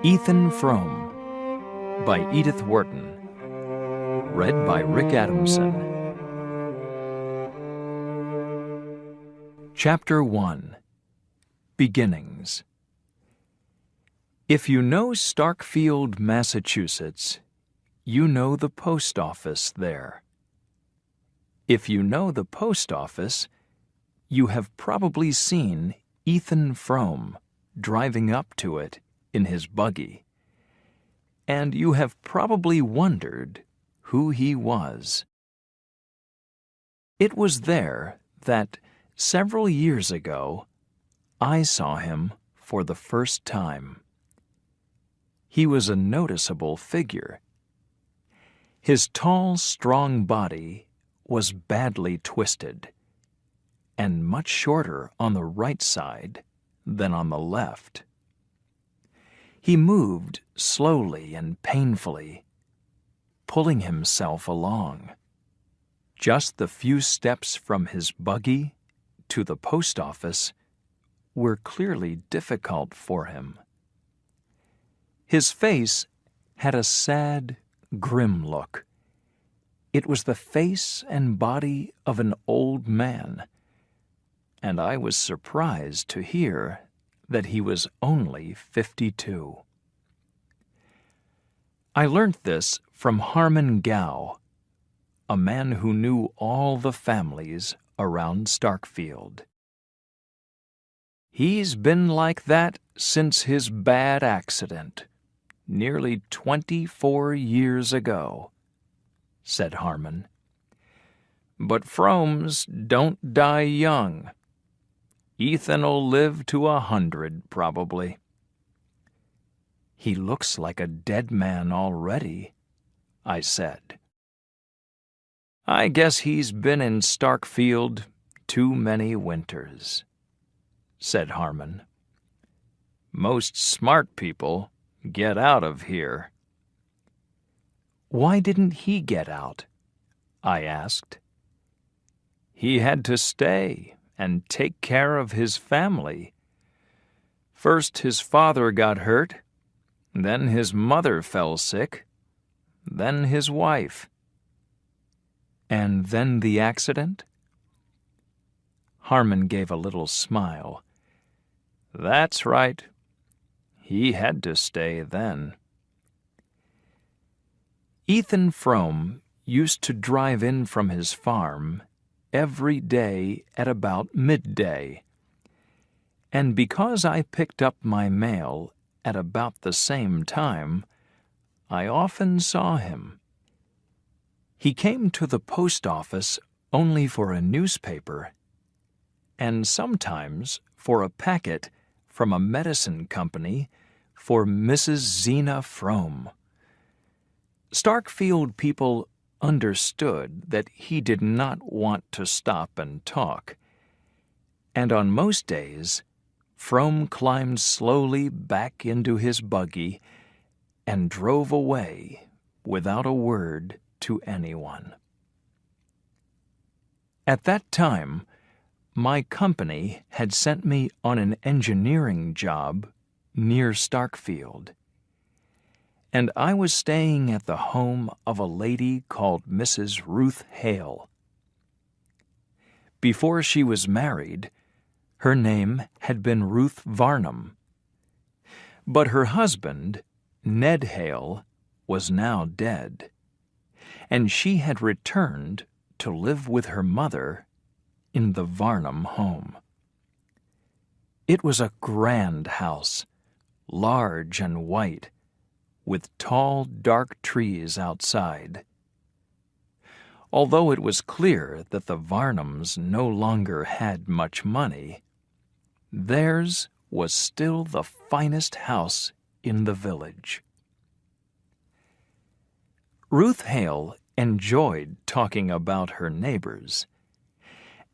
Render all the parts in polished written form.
Ethan Frome by Edith Wharton. Read by Rick Adamson. Chapter 1. Beginnings. If you know Starkfield, Massachusetts, you know the post office there. If you know the post office, you have probably seen Ethan Frome driving up to it in his buggy, and you have probably wondered who he was. It was there that, several years ago, I saw him for the first time. He was a noticeable figure. His tall, strong body was badly twisted, and much shorter on the right side than on the left. He moved slowly and painfully, pulling himself along. Just the few steps from his buggy to the post office were clearly difficult for him. His face had a sad, grim look. It was the face and body of an old man, and I was surprised to hear that he was only 52. I learnt this from Harmon Gow, a man who knew all the families around Starkfield. "He's been like that since his bad accident, nearly 24 years ago," said Harmon. "But Fromes don't die young. Ethan'll live to 100, probably." "He looks like a dead man already," I said. "I guess he's been in Starkfield too many winters," said Harmon. "Most smart people get out of here." "Why didn't he get out?" I asked. "He had to stay and take care of his family. First his father got hurt, then his mother fell sick, then his wife." "And then the accident?" Harmon gave a little smile. "That's right. He had to stay then." Ethan Frome used to drive in from his farm every day at about midday, and because I picked up my mail at about the same time, I often saw him. He came to the post office only for a newspaper, and sometimes for a packet from a medicine company for Mrs. Zena Frome. Starkfield people understood that he did not want to stop and talk, and on most days Frome climbed slowly back into his buggy and drove away without a word to anyone. At that time, my company had sent me on an engineering job near Starkfield, and I was staying at the home of a lady called Mrs. Ruth Hale. Before she was married, her name had been Ruth Varnum, but her husband, Ned Hale, was now dead, and she had returned to live with her mother in the Varnum home. It was a grand house, large and white, with tall, dark trees outside. Although it was clear that the Varnums no longer had much money, theirs was still the finest house in the village. Ruth Hale enjoyed talking about her neighbors,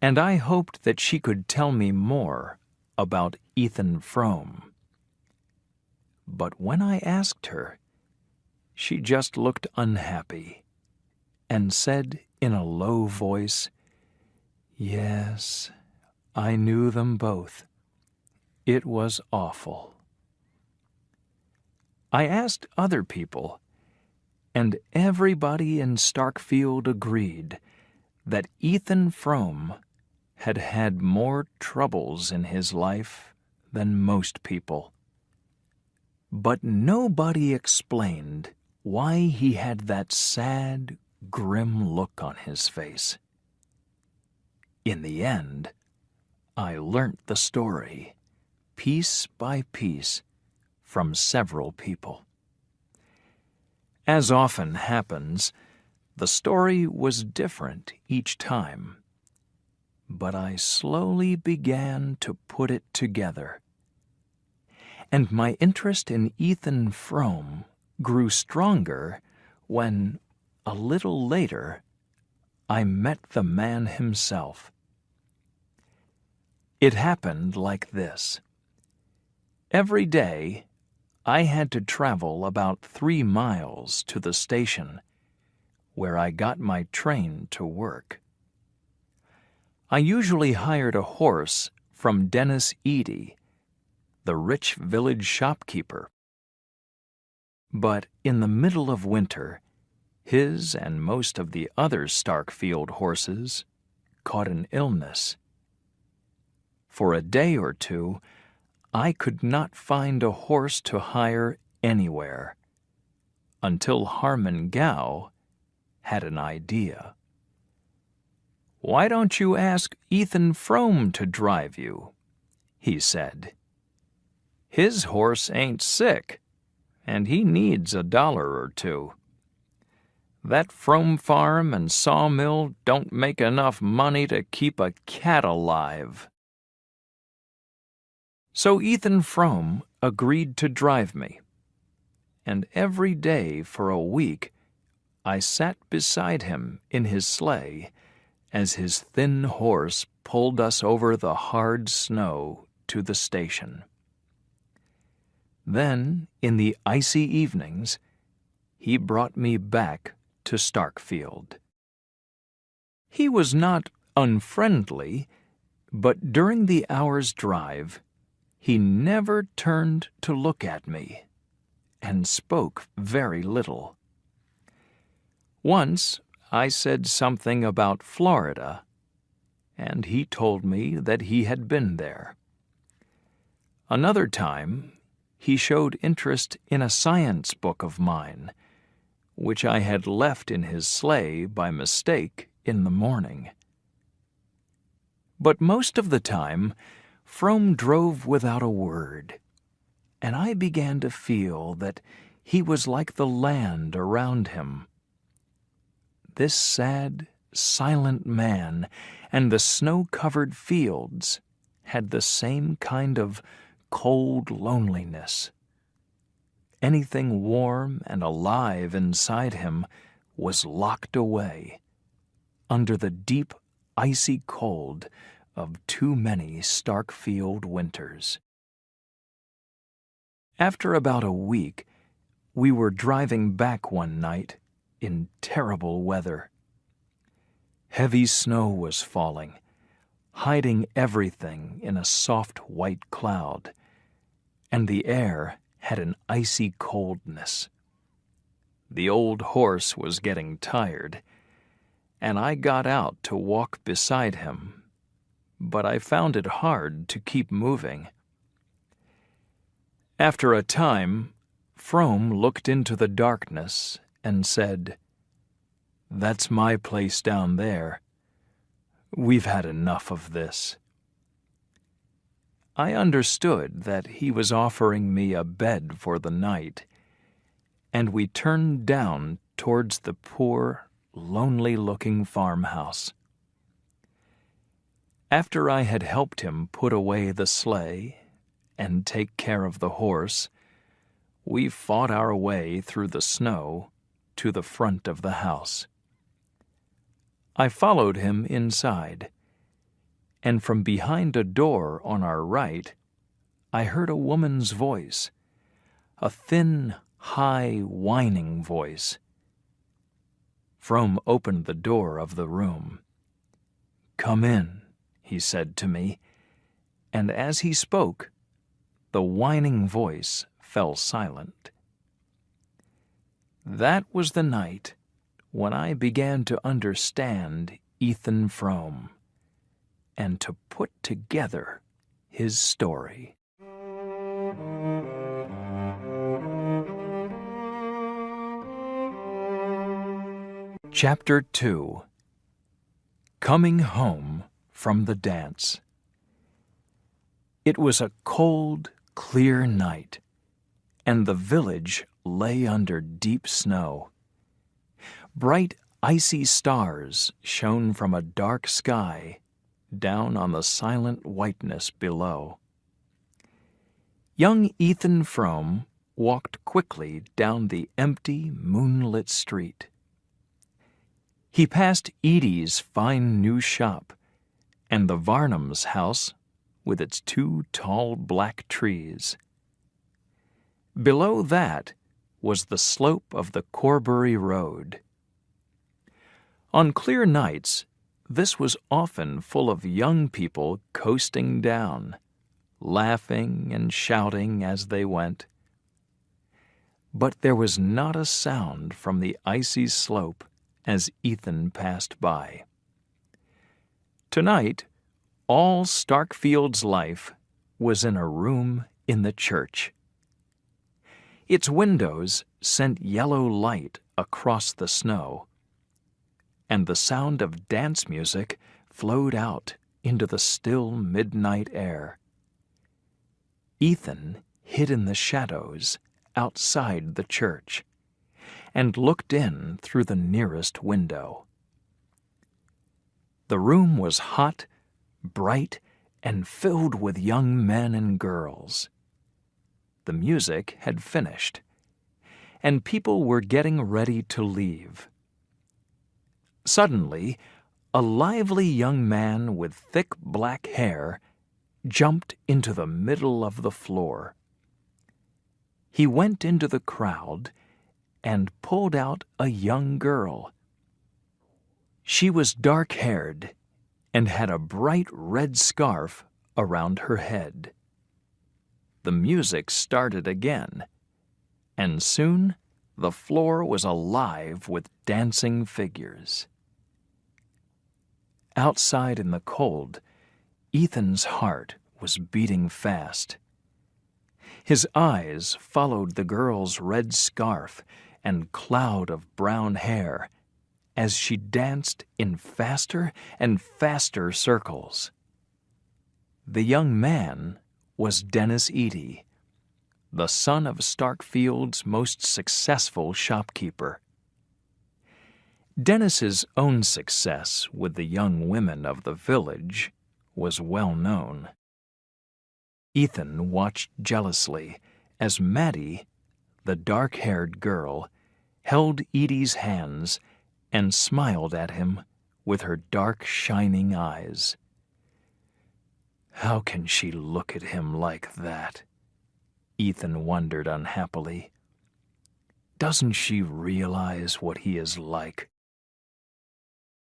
and I hoped that she could tell me more about Ethan Frome. But when I asked her, she just looked unhappy and said in a low voice, "Yes, I knew them both. It was awful." I asked other people, and everybody in Starkfield agreed that Ethan Frome had had more troubles in his life than most people. But nobody explained why he had that sad, grim look on his face. In the end, I learnt the story, piece by piece, from several people. As often happens, the story was different each time, but I slowly began to put it together. And my interest in Ethan Frome grew stronger when, a little later, I met the man himself. It happened like this. Every day, I had to travel about 3 miles to the station, where I got my train to work. I usually hired a horse from Dennis Eady, the rich village shopkeeper. But in the middle of winter, his and most of the other Starkfield horses caught an illness. For a day or two, I could not find a horse to hire anywhere, until Harmon Gow had an idea. "Why don't you ask Ethan Frome to drive you?" he said. "His horse ain't sick, and he needs $1 or 2. That Frome farm and sawmill don't make enough money to keep a cat alive." So Ethan Frome agreed to drive me, and every day for a week I sat beside him in his sleigh as his thin horse pulled us over the hard snow to the station. Then, in the icy evenings, he brought me back to Starkfield. He was not unfriendly, but during the hour's drive, he never turned to look at me, and spoke very little. Once I said something about Florida, and he told me that he had been there. Another time, he showed interest in a science book of mine, which I had left in his sleigh by mistake in the morning. But most of the time, Frome drove without a word, and I began to feel that he was like the land around him. This sad, silent man and the snow-covered fields had the same kind of cold loneliness. Anything warm and alive inside him was locked away under the deep, icy cold of too many Starkfield winters. After about a week, we were driving back one night in terrible weather. Heavy snow was falling, hiding everything in a soft white cloud, and the air had an icy coldness. The old horse was getting tired, and I got out to walk beside him, but I found it hard to keep moving. After a time, Frome looked into the darkness and said, "That's my place down there. We've had enough of this." I understood that he was offering me a bed for the night, and we turned down towards the poor, lonely-looking farmhouse. After I had helped him put away the sleigh and take care of the horse, we fought our way through the snow to the front of the house. I followed him inside, and from behind a door on our right, I heard a woman's voice, a thin, high, whining voice. Frome opened the door of the room. "Come in," he said to me, and as he spoke, the whining voice fell silent. That was the night when I began to understand Ethan Frome and to put together his story. Chapter 2. Coming Home from the Dance. It was a cold, clear night, and the village lay under deep snow. Bright, icy stars shone from a dark sky down on the silent whiteness below. Young Ethan Frome walked quickly down the empty, moonlit street. He passed Edie's fine new shop and the Varnum's house with its 2 tall black trees. Below that was the slope of the Corbury Road. On clear nights, this was often full of young people coasting down, laughing and shouting as they went. But there was not a sound from the icy slope as Ethan passed by. Tonight, all Starkfield's life was in a room in the church. Its windows sent yellow light across the snow, and the sound of dance music flowed out into the still midnight air. Ethan hid in the shadows outside the church and looked in through the nearest window. The room was hot, bright, and filled with young men and girls. The music had finished, and people were getting ready to leave. Suddenly, a lively young man with thick black hair jumped into the middle of the floor. He went into the crowd and pulled out a young girl. She was dark-haired and had a bright red scarf around her head. The music started again, and soon the floor was alive with dancing figures. Outside in the cold, Ethan's heart was beating fast. His eyes followed the girl's red scarf and cloud of brown hair as she danced in faster and faster circles. The young man was Dennis Eady, the son of Starkfield's most successful shopkeeper. Dennis's own success with the young women of the village was well known. Ethan watched jealously as Maddie, the dark-haired girl, held Edie's hands and smiled at him with her dark, shining eyes. How can she look at him like that? Ethan wondered unhappily. Doesn't she realize what he is like?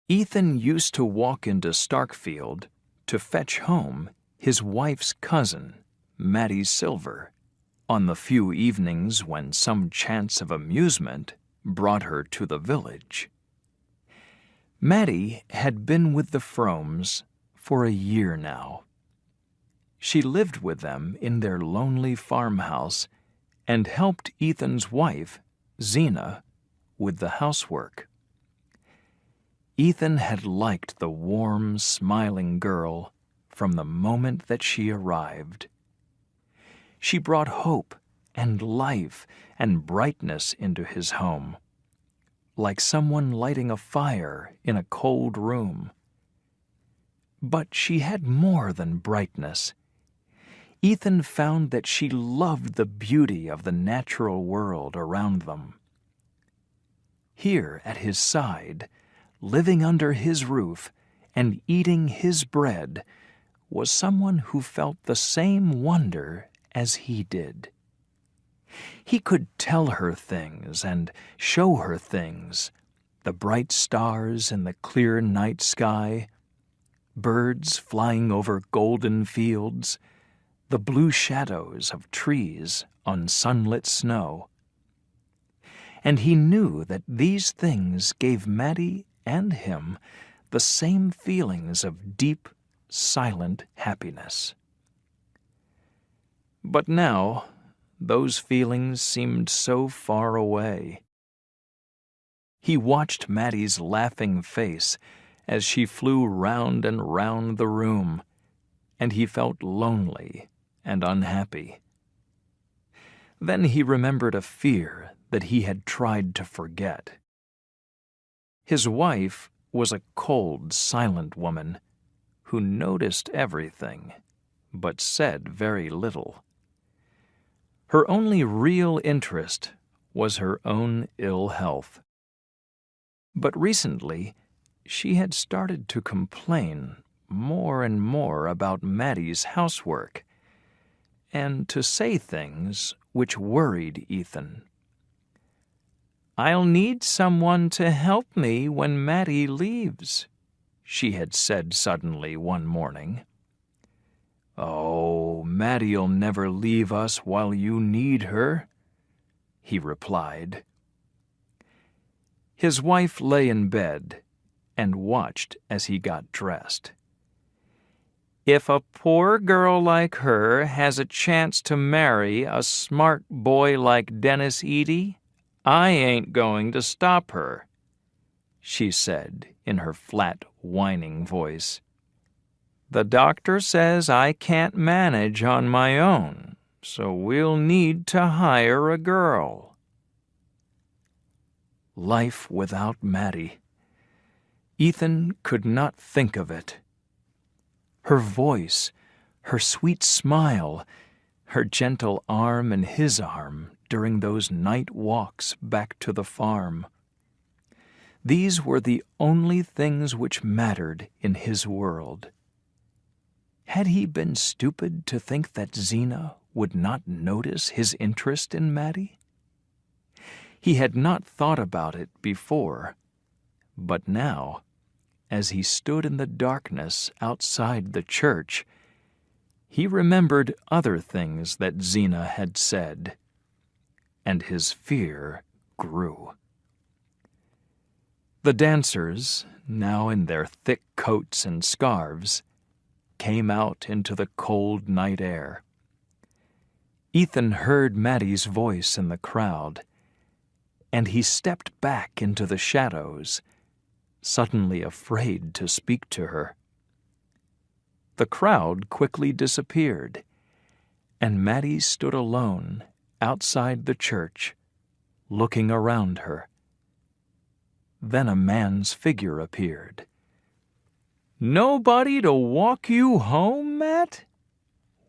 Ethan used to walk into Starkfield to fetch home his wife's cousin, Maddie Silver, on the few evenings when some chance of amusement brought her to the village. Maddie had been with the Fromes for a year now. She lived with them in their lonely farmhouse and helped Ethan's wife, Zena, with the housework. Ethan had liked the warm, smiling girl from the moment that she arrived. She brought hope and life and brightness into his home, like someone lighting a fire in a cold room. But she had more than brightness. Ethan found that she loved the beauty of the natural world around them. Here at his side, living under his roof and eating his bread, was someone who felt the same wonder as he did. He could tell her things and show her things, the bright stars in the clear night sky, birds flying over golden fields, the blue shadows of trees on sunlit snow. and he knew that these things gave Maddie and him the same feelings of deep, silent happiness. But now, those feelings seemed so far away. He watched Maddie's laughing face as she flew round and round the room, and he felt lonely and unhappy. Then he remembered a fear that he had tried to forget. His wife was a cold, silent woman who noticed everything, but said very little. Her only real interest was her own ill health. But recently, she had started to complain more and more about Maddie's housework, and to say things which worried Ethan. "I'll need someone to help me when Maddie leaves," she had said suddenly one morning. "Oh, Maddie'll never leave us while you need her," he replied. His wife lay in bed and watched as he got dressed. "If a poor girl like her has a chance to marry a smart boy like Dennis Eady, I ain't going to stop her," she said in her flat, whining voice. "The doctor says I can't manage on my own, so we'll need to hire a girl." Life without Maddie. Ethan could not think of it. Her voice, her sweet smile, her gentle arm in his arm during those night walks back to the farm. These were the only things which mattered in his world. Had he been stupid to think that Zena would not notice his interest in Maddie? He had not thought about it before, but now, as he stood in the darkness outside the church, he remembered other things that Zena had said, and his fear grew. The dancers, now in their thick coats and scarves, came out into the cold night air. Ethan heard Maddie's voice in the crowd, and he stepped back into the shadows, suddenly afraid to speak to her. The crowd quickly disappeared, and Maddie stood alone outside the church, looking around her. Then a man's figure appeared. "Nobody to walk you home, Matt?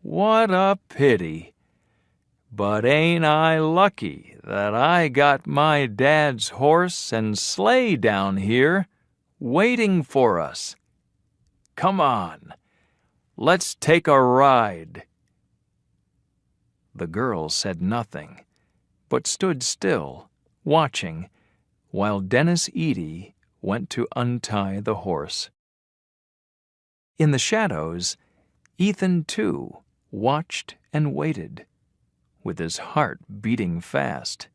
What a pity. But ain't I lucky that I got my dad's horse and sleigh down here, waiting for us. Come on, let's take a ride." The girl said nothing, but stood still, watching, while Dennis Eady went to untie the horse. In the shadows, Ethan, too, watched and waited, with his heart beating fast.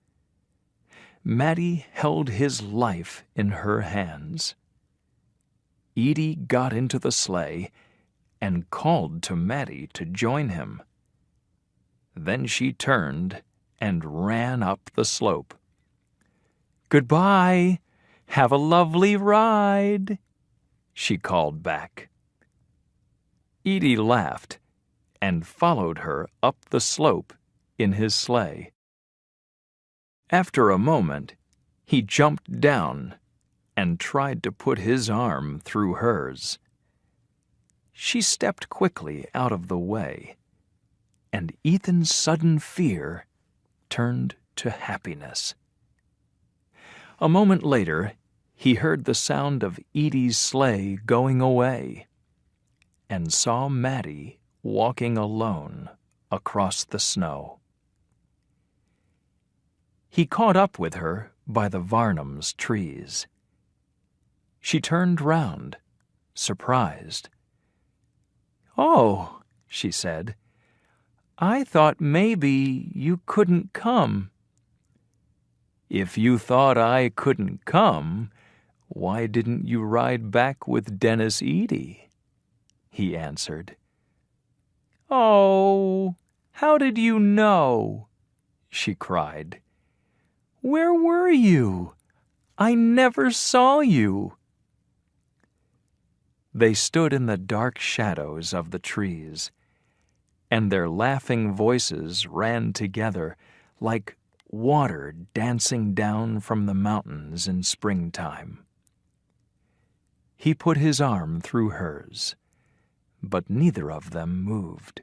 Maddie held his life in her hands. Eady got into the sleigh and called to Maddie to join him. Then she turned and ran up the slope. "Goodbye. Have a lovely ride," she called back. Eady laughed and followed her up the slope in his sleigh. After a moment, he jumped down and tried to put his arm through hers. She stepped quickly out of the way, and Ethan's sudden fear turned to happiness. A moment later, he heard the sound of Eady's sleigh going away, and saw Maddie walking alone across the snow. He caught up with her by the Varnum's trees. She turned round, surprised. "Oh," she said, "I thought maybe you couldn't come." "If you thought I couldn't come, why didn't you ride back with Dennis Eady?" he answered. "Oh, how did you know?" she cried. "Where were you? I never saw you." They stood in the dark shadows of the trees, and their laughing voices ran together like water dancing down from the mountains in springtime. He put his arm through hers, but neither of them moved.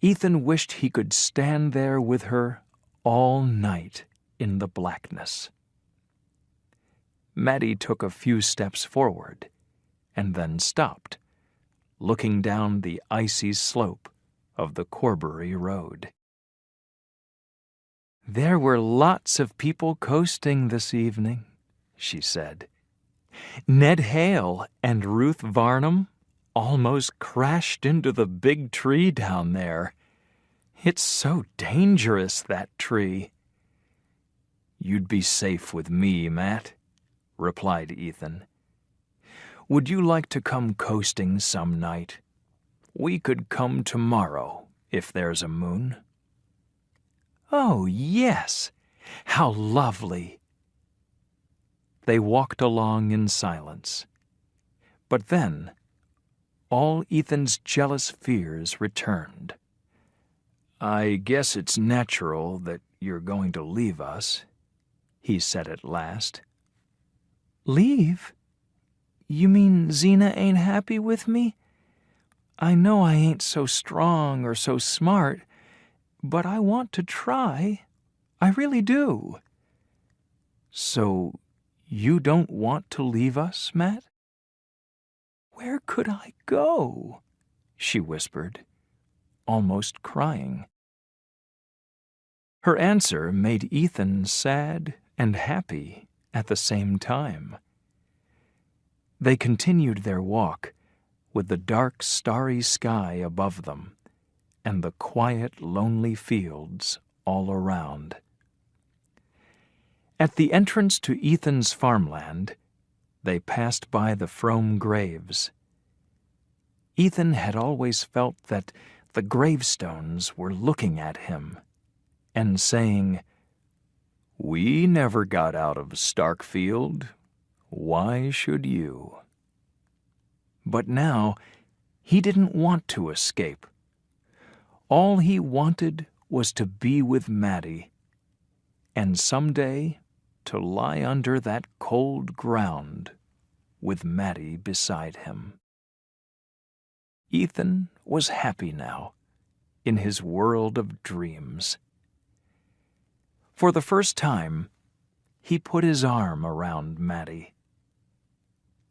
Ethan wished he could stand there with her all night in the blackness. Mattie took a few steps forward and then stopped, looking down the icy slope of the Corbury Road. "There were lots of people coasting this evening," she said. "Ned Hale and Ruth Varnum almost crashed into the big tree down there. It's so dangerous, that tree." "You'd be safe with me, Matt," replied Ethan. "Would you like to come coasting some night? We could come tomorrow, if there's a moon." "Oh, yes! How lovely!" They walked along in silence. But then, all Ethan's jealous fears returned. "I guess it's natural that you're going to leave us," he said at last. "Leave? You mean Zena ain't happy with me? I know I ain't so strong or so smart, but I want to try. I really do." "So you don't want to leave us, Matt?" "Where could I go?" she whispered, almost crying. Her answer made Ethan sad and happy at the same time. They continued their walk, with the dark, starry sky above them and the quiet, lonely fields all around. At the entrance to Ethan's farmland, they passed by the Frome graves. Ethan had always felt that the gravestones were looking at him and saying, "We never got out of Starkfield. Why should you?" But now he didn't want to escape. All he wanted was to be with Mattie, and someday to lie under that cold ground with Mattie beside him. Ethan was happy now, in his world of dreams. For the first time, he put his arm around Mattie.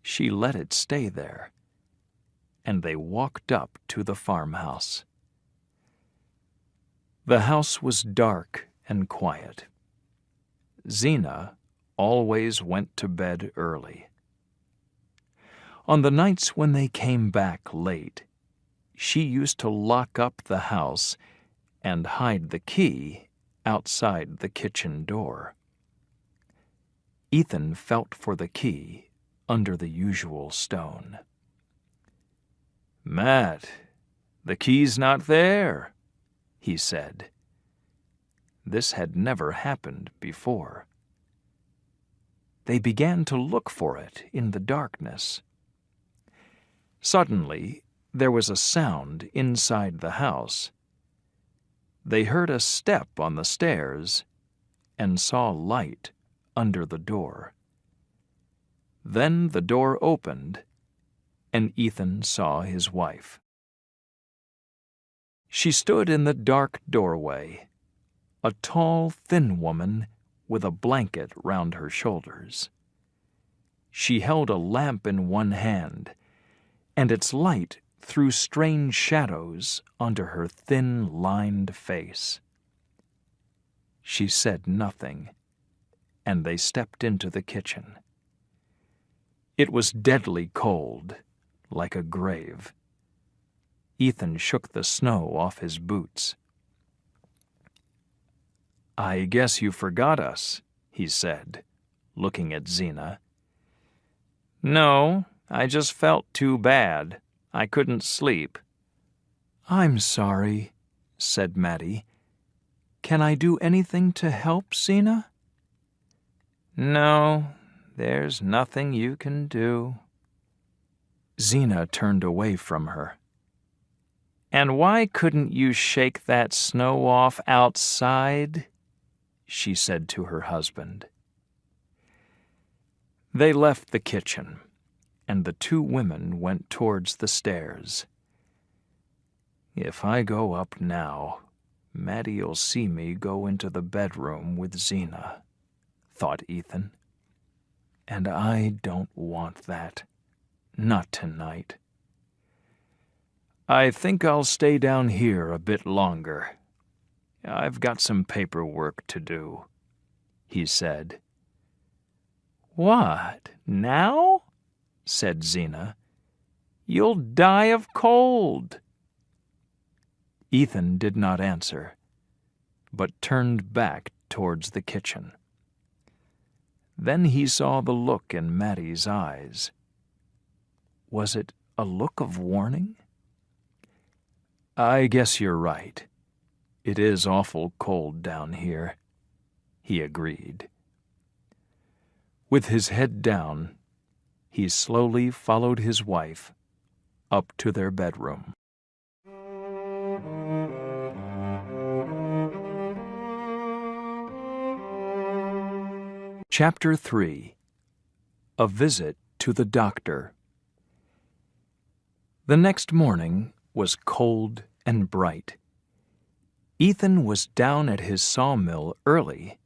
She let it stay there, and they walked up to the farmhouse. The house was dark and quiet. Zena always went to bed early. On the nights when they came back late, she used to lock up the house and hide the key outside the kitchen door. Ethan felt for the key under the usual stone. "Matt, the key's not there," he said. This had never happened before. They began to look for it in the darkness. Suddenly, there was a sound inside the house. They heard a step on the stairs and saw light under the door. Then the door opened, and Ethan saw his wife. She stood in the dark doorway, a tall, thin woman with a blanket round her shoulders. She held a lamp in one hand, and its light threw strange shadows onto her thin, lined face. She said nothing, and they stepped into the kitchen. It was deadly cold, like a grave. Ethan shook the snow off his boots. "I guess you forgot us," he said, looking at Zena. "No, I just felt too bad. I couldn't sleep." "I'm sorry," said Maddie. "Can I do anything to help, Zena?" "No, there's nothing you can do." Zena turned away from her. "And why couldn't you shake that snow off outside?" she said to her husband. They left the kitchen, and the two women went towards the stairs. "If I go up now, Maddie'll see me go into the bedroom with Zena," thought Ethan. "And I don't want that. Not tonight. I think I'll stay down here a bit longer. I've got some paperwork to do," he said. "What, now?" said Zena. "You'll die of cold." Ethan did not answer, but turned back towards the kitchen. Then he saw the look in Maddie's eyes. Was it a look of warning? "I guess you're right. It is awful cold down here," he agreed. With his head down, he slowly followed his wife up to their bedroom. Chapter 3. A Visit to the Doctor. The next morning was cold and bright. Ethan was down at his sawmill early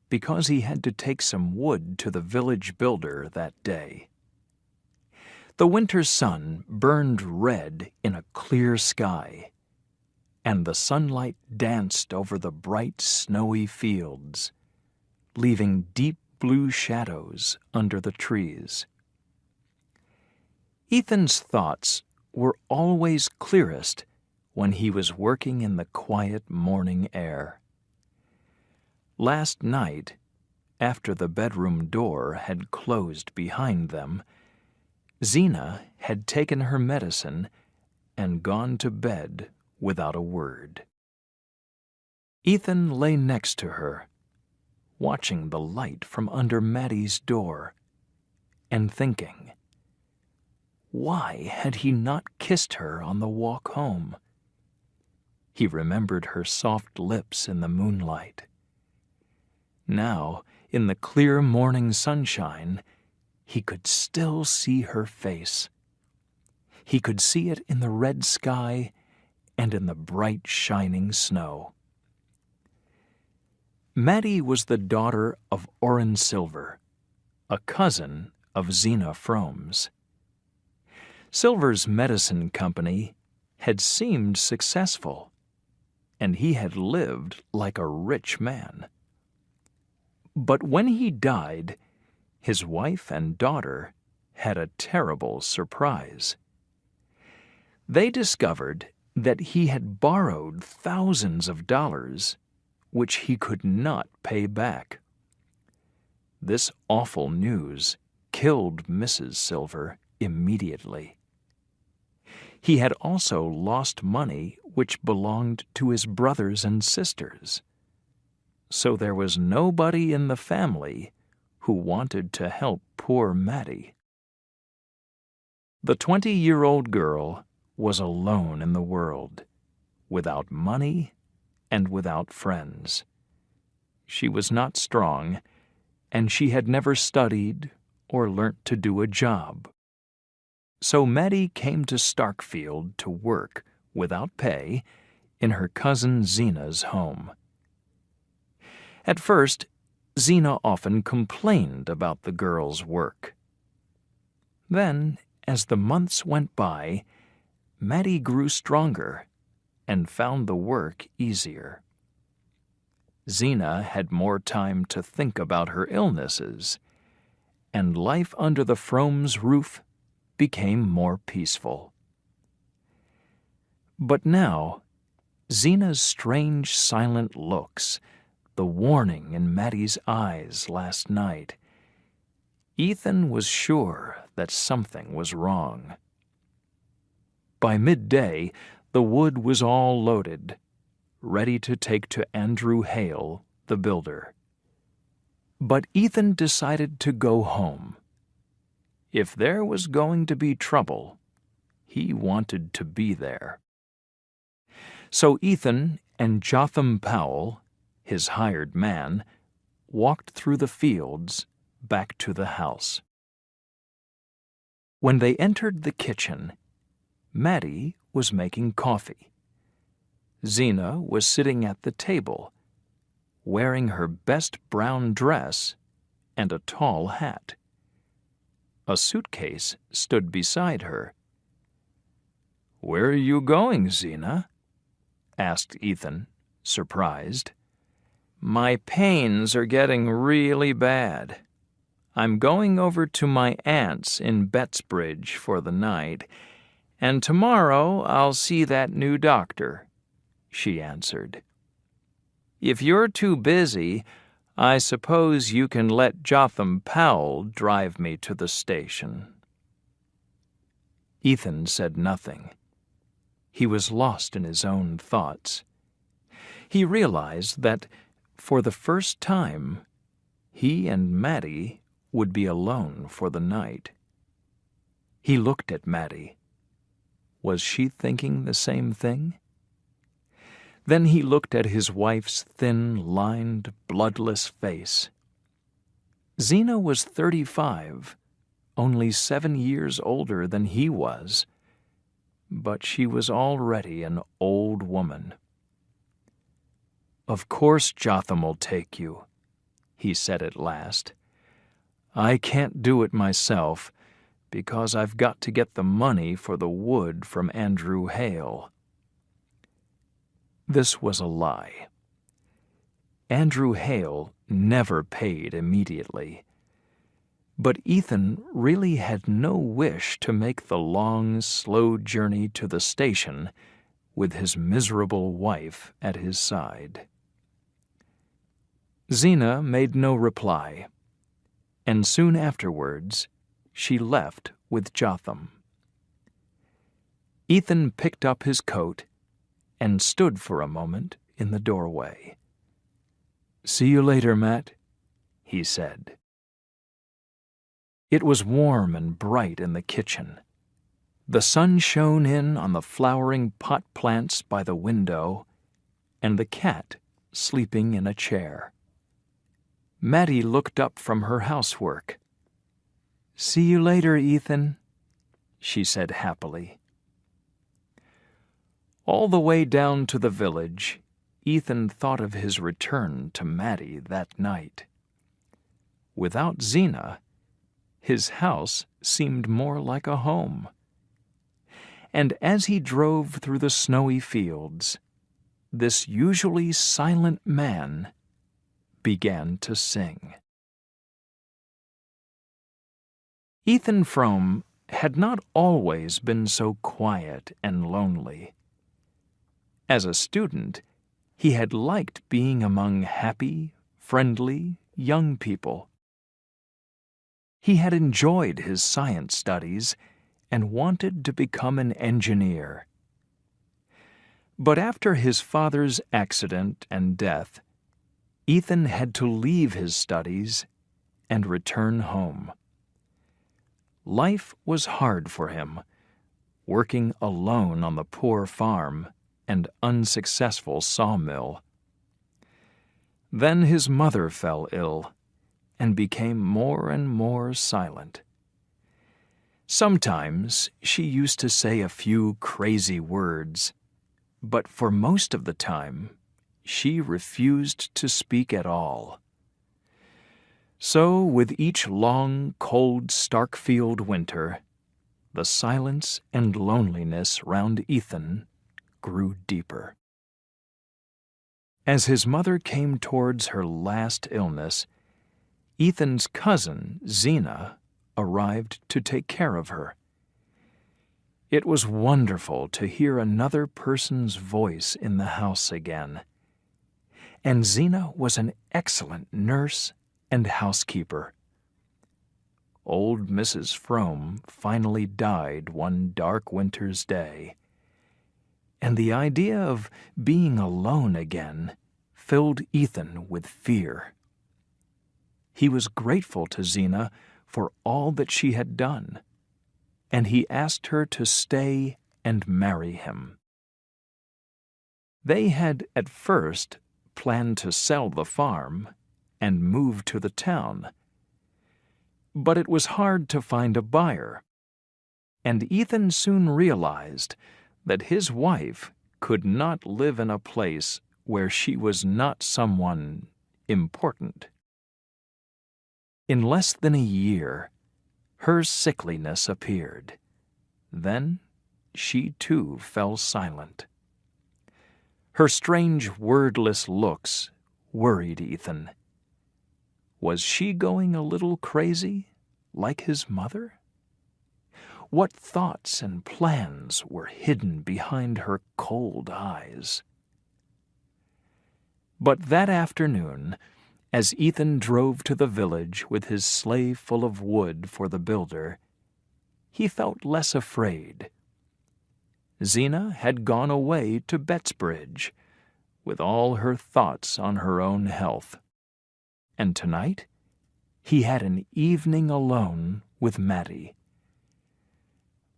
because he had to take some wood to the village builder that day. The winter sun burned red in a clear sky, and the sunlight danced over the bright snowy fields, leaving deep blue shadows under the trees. Ethan's thoughts were always clearest when he was working in the quiet morning air. Last night, after the bedroom door had closed behind them, Zena had taken her medicine and gone to bed without a word. Ethan lay next to her, watching the light from under Maddie's door, and thinking, why had he not kissed her on the walk home? He remembered her soft lips in the moonlight. Now, in the clear morning sunshine, he could still see her face. He could see it in the red sky and in the bright shining snow. Maddie was the daughter of Orrin Silver, a cousin of Zena Frome's. Silver's medicine company had seemed successful, and he had lived like a rich man. But when he died, his wife and daughter had a terrible surprise. They discovered that he had borrowed thousands of dollars, which he could not pay back. This awful news killed Mrs. Silver immediately. He had also lost money which belonged to his brothers and sisters. So there was nobody in the family who wanted to help poor Maddie. The 20-year-old girl was alone in the world, without money and without friends. She was not strong, and she had never studied or learnt to do a job. So Maddie came to Starkfield to work, without pay, in her cousin Zena's home. At first, Zena often complained about the girl's work. Then, as the months went by, Maddie grew stronger and found the work easier. Zena had more time to think about her illnesses, and life under the Frome's roof became more peaceful. But now, Zena's strange, silent looks the warning in Maddie's eyes last night, Ethan was sure that something was wrong. By midday, the wood was all loaded, ready to take to Andrew Hale, the builder. But Ethan decided to go home. If there was going to be trouble, he wanted to be there. So Ethan and Jotham Powell, his hired man, walked through the fields back to the house. When they entered the kitchen, Maddie was making coffee. Zena was sitting at the table, wearing her best brown dress and a tall hat. A suitcase stood beside her. "Where are you going, Zena?" asked Ethan, surprised. "My pains are getting really bad. I'm going over to my aunt's in Bettsbridge for the night, and tomorrow I'll see that new doctor," she answered. "If you're too busy, I suppose you can let Jotham Powell drive me to the station." Ethan said nothing. He was lost in his own thoughts. He realized that, for the first time, he and Maddie would be alone for the night. He looked at Maddie. Was she thinking the same thing? Then he looked at his wife's thin, lined, bloodless face. Zena was 35, only 7 years older than he was, but she was already an old woman. "Of course Jotham'll take you," he said at last. "I can't do it myself, because I've got to get the money for the wood from Andrew Hale." This was a lie. Andrew Hale never paid immediately. But Ethan really had no wish to make the long, slow journey to the station with his miserable wife at his side. Zena made no reply, and soon afterwards she left with Jotham. Ethan picked up his coat and stood for a moment in the doorway. "See you later, Matt," he said. It was warm and bright in the kitchen. The sun shone in on the flowering pot plants by the window and the cat sleeping in a chair. Maddie looked up from her housework. "See you later, Ethan," she said happily. All the way down to the village, Ethan thought of his return to Maddie that night. Without Zena, his house seemed more like a home. And as he drove through the snowy fields, this usually silent man began to sing. Ethan Frome had not always been so quiet and lonely. As a student, he had liked being among happy, friendly, young people. He had enjoyed his science studies and wanted to become an engineer. But after his father's accident and death, Ethan had to leave his studies and return home. Life was hard for him, working alone on the poor farm and unsuccessful sawmill. Then his mother fell ill and became more and more silent. Sometimes she used to say a few crazy words, but for most of the time she refused to speak at all. So with each long, cold Starkfield winter, the silence and loneliness round Ethan grew deeper. As his mother came towards her last illness, Ethan's cousin, Zena, arrived to take care of her. It was wonderful to hear another person's voice in the house again. and Zena was an excellent nurse and housekeeper. Old Mrs. Frome finally died one dark winter's day, and the idea of being alone again filled Ethan with fear. He was grateful to Zena for all that she had done, and he asked her to stay and marry him. They had at first planned to sell the farm and move to the town, but it was hard to find a buyer, and Ethan soon realized that his wife could not live in a place where she was not someone important. In less than a year, her sickliness appeared. Then she too fell silent. Her strange, wordless looks worried Ethan. Was she going a little crazy, like his mother? What thoughts and plans were hidden behind her cold eyes? But that afternoon, as Ethan drove to the village with his sleigh full of wood for the builder, he felt less afraid. Zena had gone away to Bettsbridge, with all her thoughts on her own health. And tonight, he had an evening alone with Mattie.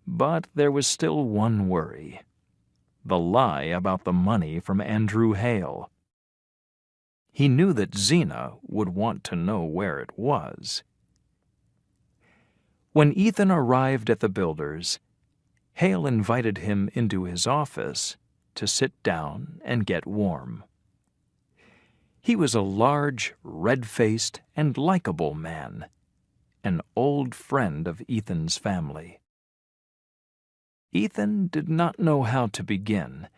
But there was still one worry: the lie about the money from Andrew Hale. He knew that Zena would want to know where it was. When Ethan arrived at the builder's, Hale invited him into his office to sit down and get warm. He was a large, red-faced, and likable man, an old friend of Ethan's family. Ethan did not know how to begin,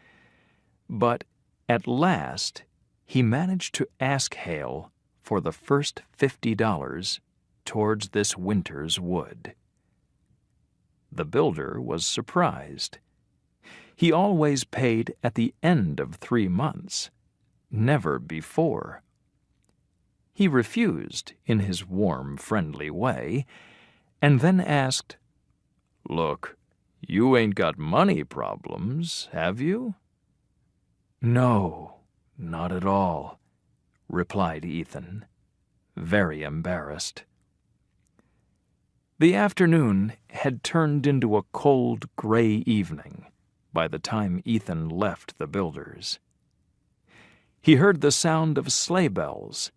but at last he managed to ask Hale for the first $50 towards this winter's wood. The builder was surprised. He always paid at the end of 3 months, never before. He refused in his warm, friendly way, and then asked, "Look, you ain't got money problems, have you?" "No, not at all," replied Ethan, very embarrassed. The afternoon had turned into a cold, gray evening by the time Ethan left the builder's. He heard the sound of sleigh bells,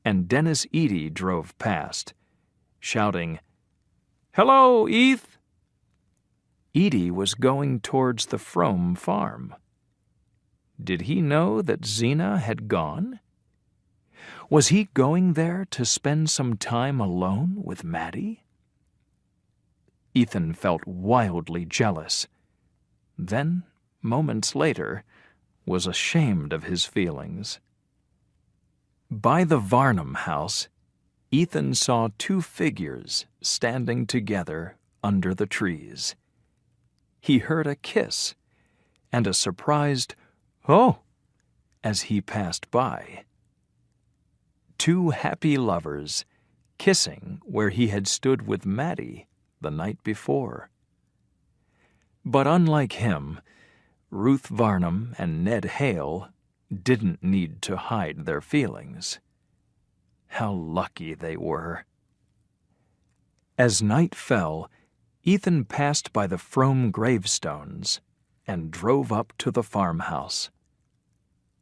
and Dennis Eady drove past, shouting, "Hello, Eth!" Eady was going towards the Frome farm. Did he know that Zena had gone? Was he going there to spend some time alone with Mattie? Ethan felt wildly jealous. Then, moments later, was ashamed of his feelings. By the Varnum house, Ethan saw 2 figures standing together under the trees. He heard a kiss and a surprised "Oh!" as he passed by. 2 happy lovers kissing where he had stood with Mattie the night before. But unlike him, Ruth Varnum and Ned Hale didn't need to hide their feelings. How lucky they were. As night fell, Ethan passed by the Frome gravestones and drove up to the farmhouse.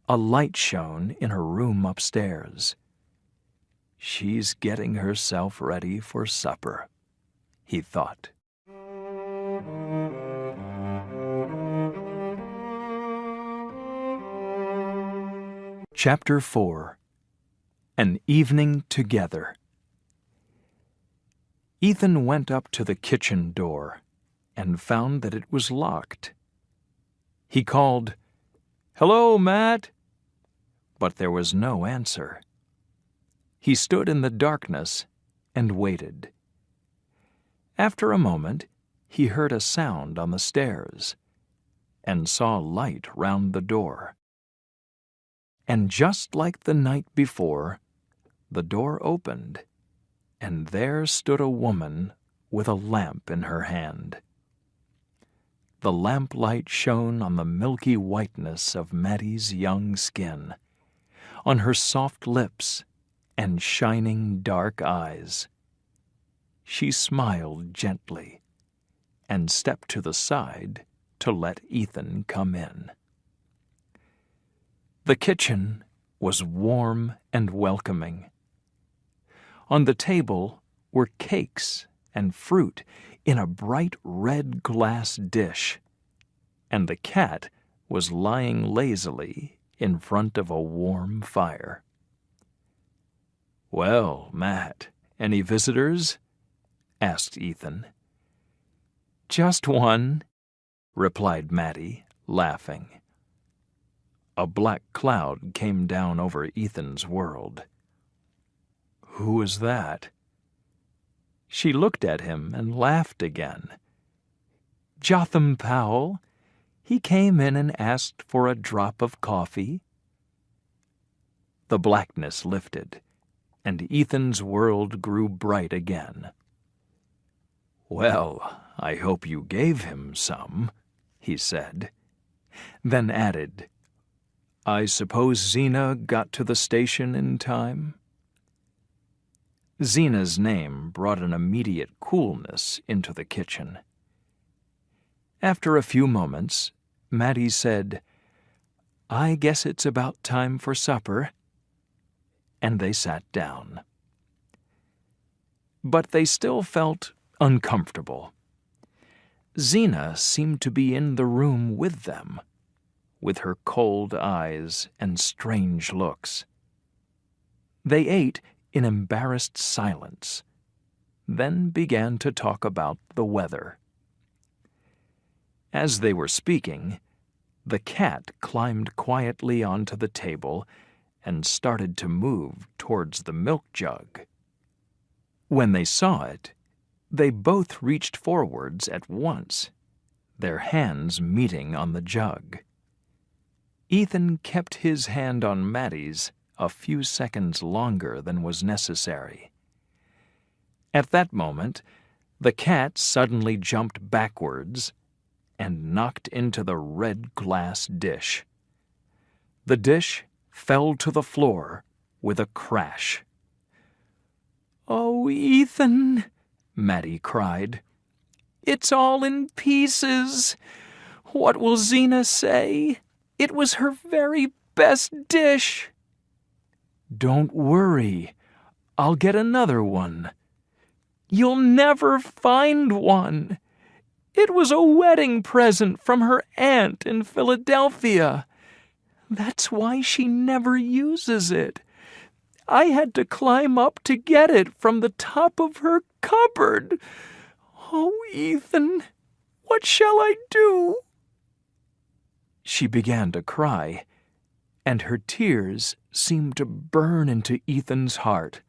A light shone in her room upstairs. "She's getting herself ready for supper," he thought. Chapter 4. An Evening Together. Ethan went up to the kitchen door and found that it was locked. He called, "Hello, Matt," but there was no answer. He stood in the darkness and waited. After a moment, he heard a sound on the stairs and saw light round the door. And just like the night before, the door opened, and there stood a woman with a lamp in her hand. The lamplight shone on the milky whiteness of Mattie's young skin, on her soft lips and shining dark eyes. She smiled gently and stepped to the side to let Ethan come in. The kitchen was warm and welcoming. On the table were cakes and fruit in a bright red glass dish, and the cat was lying lazily in front of a warm fire. "Well, Matt, any visitors?" asked Ethan. "Just one," replied Mattie, laughing. A black cloud came down over Ethan's world. "Who is that?" She looked at him and laughed again. "Jotham Powell. He came in and asked for a drop of coffee." The blackness lifted, and Ethan's world grew bright again. "Well, I hope you gave him some," he said, then added, "I suppose Zena got to the station in time?" Zena's name brought an immediate coolness into the kitchen. After a few moments, Mattie said, "I guess it's about time for supper," and they sat down. But they still felt uncomfortable. Zena seemed to be in the room with them, with her cold eyes and strange looks. They ate in embarrassed silence, then began to talk about the weather. As they were speaking, the cat climbed quietly onto the table and started to move towards the milk jug. When they saw it, they both reached forwards at once, their hands meeting on the jug. Ethan kept his hand on Mattie's a few seconds longer than was necessary. At that moment, the cat suddenly jumped backwards and knocked into the red glass dish. The dish fell to the floor with a crash. "Oh, Ethan," Mattie cried. "It's all in pieces. What will Zena say? It was her very best dish." "Don't worry. I'll get another one." "You'll never find one. It was a wedding present from her aunt in Philadelphia. That's why she never uses it. I had to climb up to get it from the top of her cupboard. Oh, Ethan, what shall I do?" She began to cry, and her tears seemed to burn into Ethan's heart.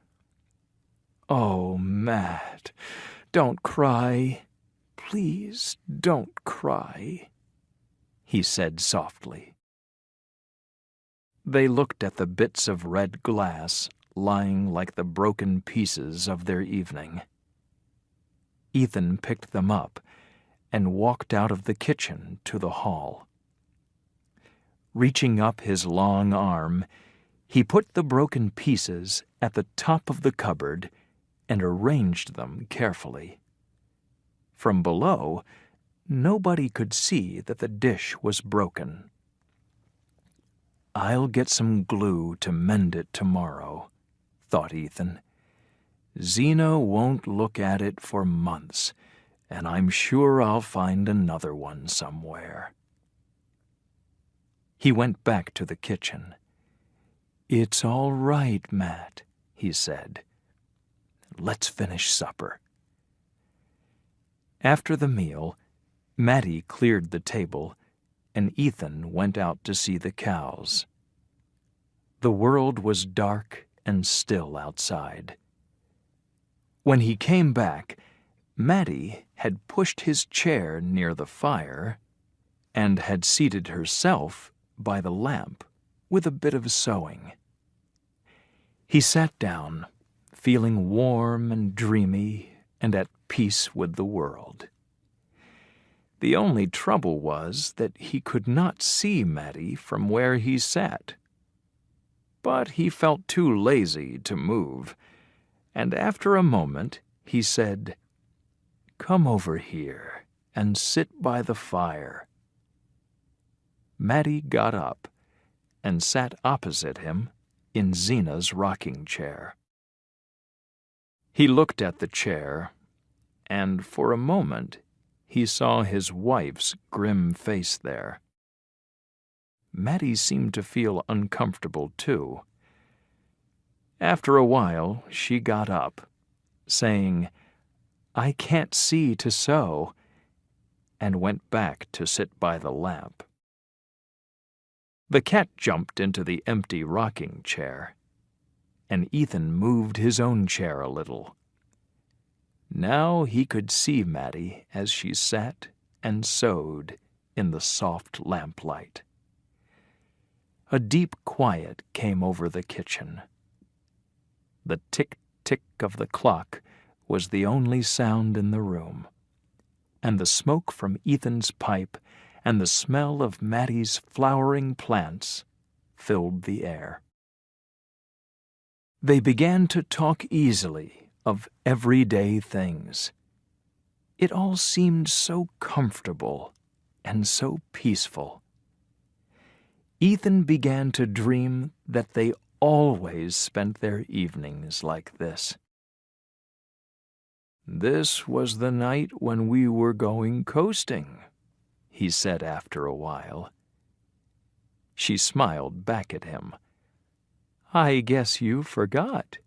"Oh, Matt, don't cry. Please don't cry," he said softly. They looked at the bits of red glass lying like the broken pieces of their evening. Ethan picked them up and walked out of the kitchen to the hall. Reaching up his long arm, he put the broken pieces at the top of the cupboard and arranged them carefully. From below, nobody could see that the dish was broken. "I'll get some glue to mend it tomorrow," thought Ethan. "Zena won't look at it for months, and I'm sure I'll find another one somewhere." He went back to the kitchen. "It's all right, Matt," he said. "Let's finish supper." After the meal, Mattie cleared the table, and Ethan went out to see the cows. The world was dark and still outside. When he came back, Mattie had pushed his chair near the fire and had seated herself by the lamp with a bit of sewing. He sat down, feeling warm and dreamy and at peace with the world. The only trouble was that he could not see Mattie from where he sat. But he felt too lazy to move, and after a moment he said, "Come over here and sit by the fire." Mattie got up and sat opposite him in Zena's rocking chair. He looked at the chair, and for a moment he saw his wife's grim face there. Mattie seemed to feel uncomfortable too. After a while she got up, saying, "I can't see to sew," and went back to sit by the lamp. The cat jumped into the empty rocking chair, and Ethan moved his own chair a little. Now he could see Mattie as she sat and sewed in the soft lamplight. A deep quiet came over the kitchen. The tick-tick of the clock was the only sound in the room, and the smoke from Ethan's pipe and the smell of Mattie's flowering plants filled the air. They began to talk easily of everyday things. It all seemed so comfortable and so peaceful. Ethan began to dream that they always spent their evenings like this. "This was the night when we were going coasting," he said after a while. She smiled back at him. "I guess you forgot."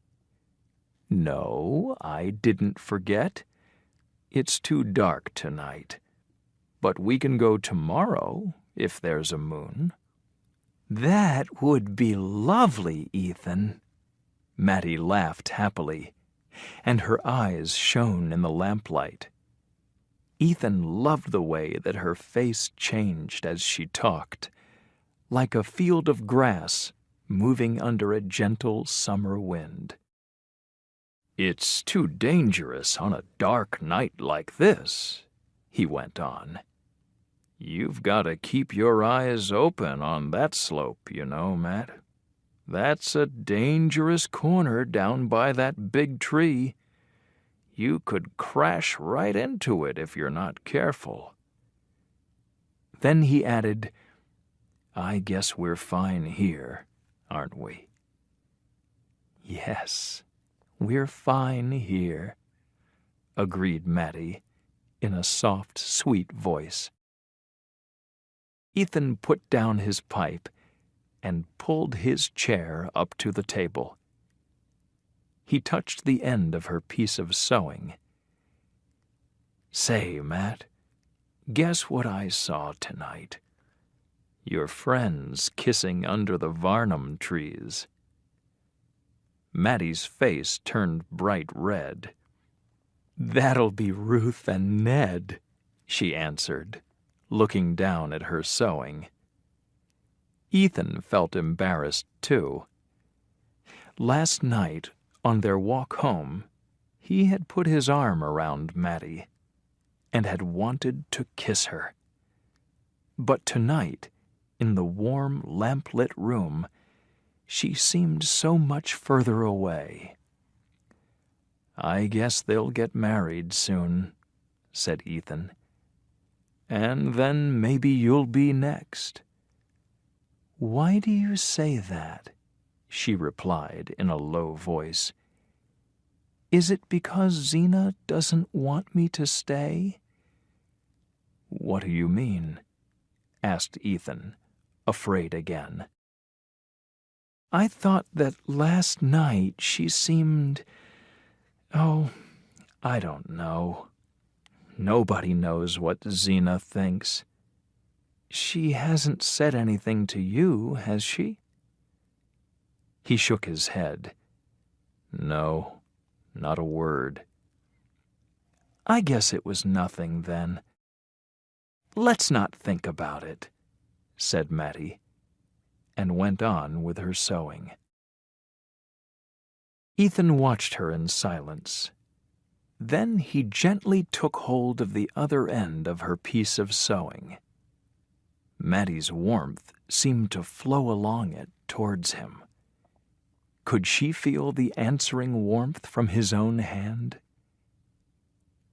"No, I didn't forget. It's too dark tonight. But we can go tomorrow, if there's a moon." "That would be lovely, Ethan." Mattie laughed happily, and her eyes shone in the lamplight. Ethan loved the way that her face changed as she talked, like a field of grass moving under a gentle summer wind. "It's too dangerous on a dark night like this," he went on. "You've got to keep your eyes open on that slope, you know, Matt. That's a dangerous corner down by that big tree. You could crash right into it if you're not careful." Then he added, "I guess we're fine here, aren't we?" "Yes, we're fine here," agreed Mattie in a soft, sweet voice. Ethan put down his pipe and pulled his chair up to the table. He touched the end of her piece of sewing. "Say, Matt, guess what I saw tonight? Your friends kissing under the Varnum trees." Mattie's face turned bright red. "That'll be Ruth and Ned," she answered, looking down at her sewing. Ethan felt embarrassed, too. Last night, on their walk home, he had put his arm around Mattie and had wanted to kiss her. But tonight, in the warm, lamp-lit room, she seemed so much further away. "I guess they'll get married soon," said Ethan. "And then maybe you'll be next." "Why do you say that?" she replied in a low voice. "Is it because Zena doesn't want me to stay?" "What do you mean?" asked Ethan, afraid again. "I thought that last night she seemed... Oh, I don't know. Nobody knows what Zena thinks. She hasn't said anything to you, has she?" He shook his head. "No, not a word." "I guess it was nothing, then." "Let's not think about it," said Mattie, and went on with her sewing. Ethan watched her in silence. Then he gently took hold of the other end of her piece of sewing. Maddie's warmth seemed to flow along it towards him. Could she feel the answering warmth from his own hand?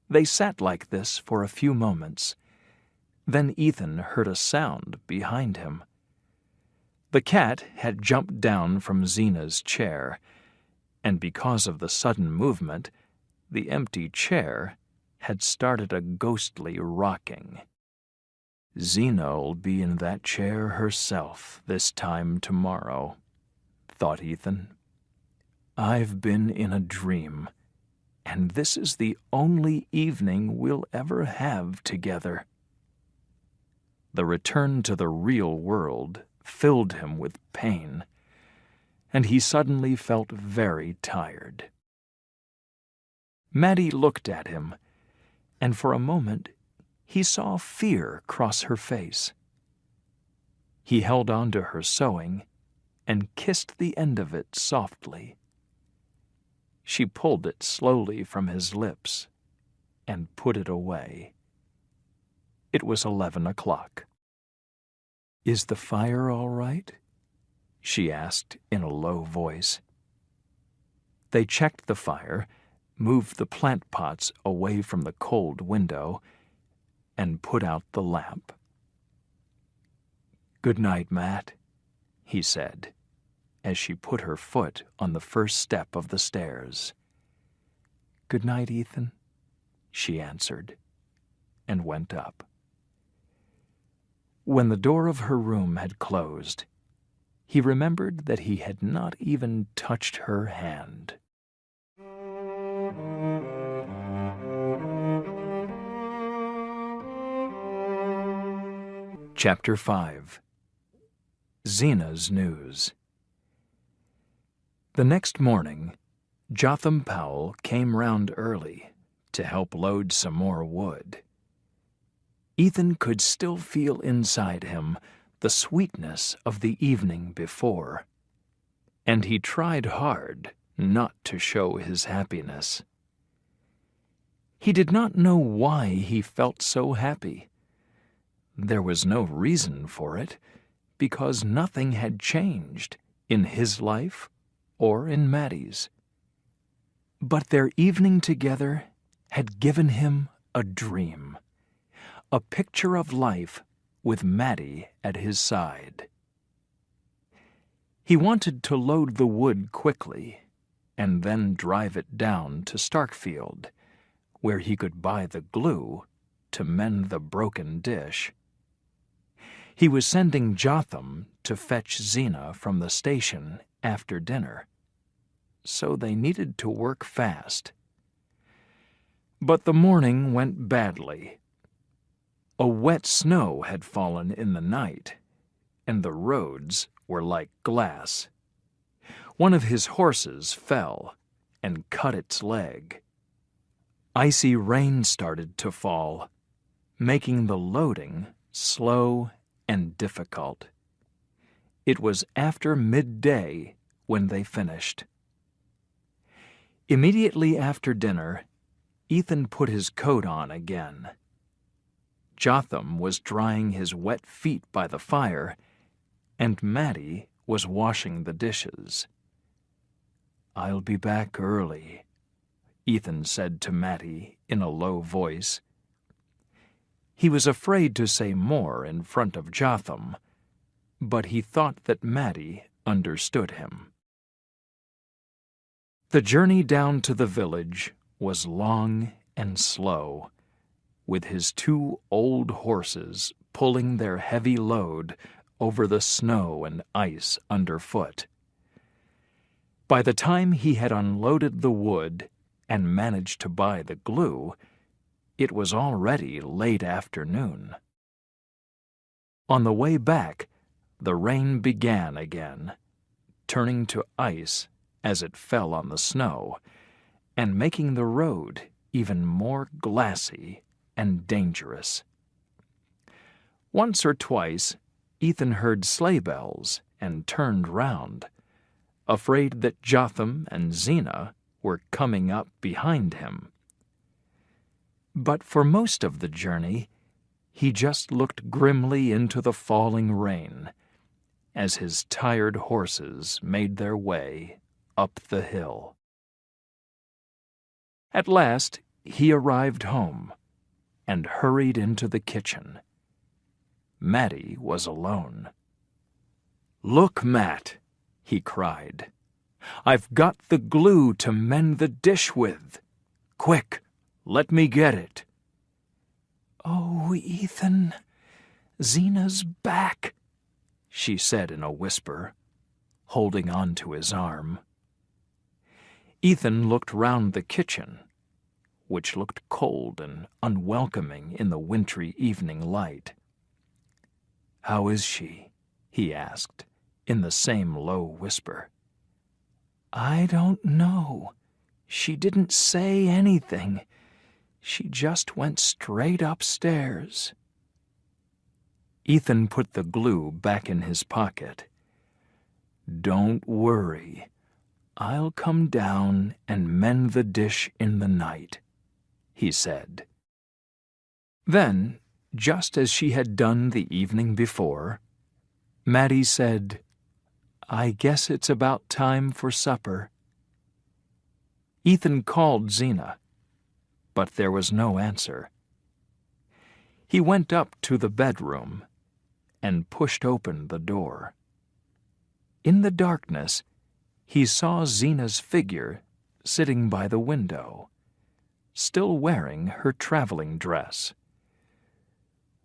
They sat like this for a few moments. Then Ethan heard a sound behind him. The cat had jumped down from Zena's chair, and because of the sudden movement, the empty chair had started a ghostly rocking. "Zena'll be in that chair herself this time tomorrow," thought Ethan. "I've been in a dream, and this is the only evening we'll ever have together." The return to the real world filled him with pain, and he suddenly felt very tired. Maddie looked at him, and for a moment he saw fear cross her face. He held on to her sewing and kissed the end of it softly. She pulled it slowly from his lips and put it away. It was 11 o'clock. "Is the fire all right?" she asked in a low voice. They checked the fire, moved the plant pots away from the cold window, and put out the lamp. "Good night, Matt," he said, as she put her foot on the first step of the stairs. "Good night, Ethan," she answered, and went up. When the door of her room had closed, he remembered that he had not even touched her hand. Chapter 5. Zena's News. The next morning, Jotham Powell came round early to help load some more wood. Ethan could still feel inside him the sweetness of the evening before, and he tried hard not to show his happiness. He did not know why he felt so happy. There was no reason for it, because nothing had changed in his life or in Maddie's. But their evening together had given him a dream, a picture of life with Maddie at his side. He wanted to load the wood quickly and then drive it down to Starkfield, where he could buy the glue to mend the broken dish. He was sending Jotham to fetch Zena from the station after dinner, so they needed to work fast. But the morning went badly. A wet snow had fallen in the night, and the roads were like glass. One of his horses fell and cut its leg. Icy rain started to fall, making the loading slow and difficult. It was after midday when they finished. Immediately after dinner, Ethan put his coat on again. Jotham was drying his wet feet by the fire, and Maddie was washing the dishes. "I'll be back early," Ethan said to Maddie in a low voice. He was afraid to say more in front of Jotham, but he thought that Maddie understood him. The journey down to the village was long and slow, with his 2 old horses pulling their heavy load over the snow and ice underfoot. By the time he had unloaded the wood and managed to buy the glue, it was already late afternoon. On the way back, the rain began again, turning to ice as it fell on the snow, and making the road even more glassy and dangerous. Once or twice, Ethan heard sleigh bells and turned round, afraid that Jotham and Zena were coming up behind him. But for most of the journey, he just looked grimly into the falling rain as his tired horses made their way up the hill. At last, he arrived home and hurried into the kitchen. Matty was alone. "Look, Matt," he cried. "I've got the glue to mend the dish with. Quick, let me get it." "Oh, Ethan, Zena's back," she said in a whisper, holding on to his arm. Ethan looked round the kitchen, which looked cold and unwelcoming in the wintry evening light. "How is she?" he asked, in the same low whisper. "I don't know. She didn't say anything. She just went straight upstairs." Ethan put the glue back in his pocket. "Don't worry. I'll come down and mend the dish in the night," he said. Then, just as she had done the evening before, Matty said, "I guess it's about time for supper." Ethan called Zena, but there was no answer. He went up to the bedroom and pushed open the door. In the darkness, he saw Zena's figure sitting by the window, still wearing her traveling dress.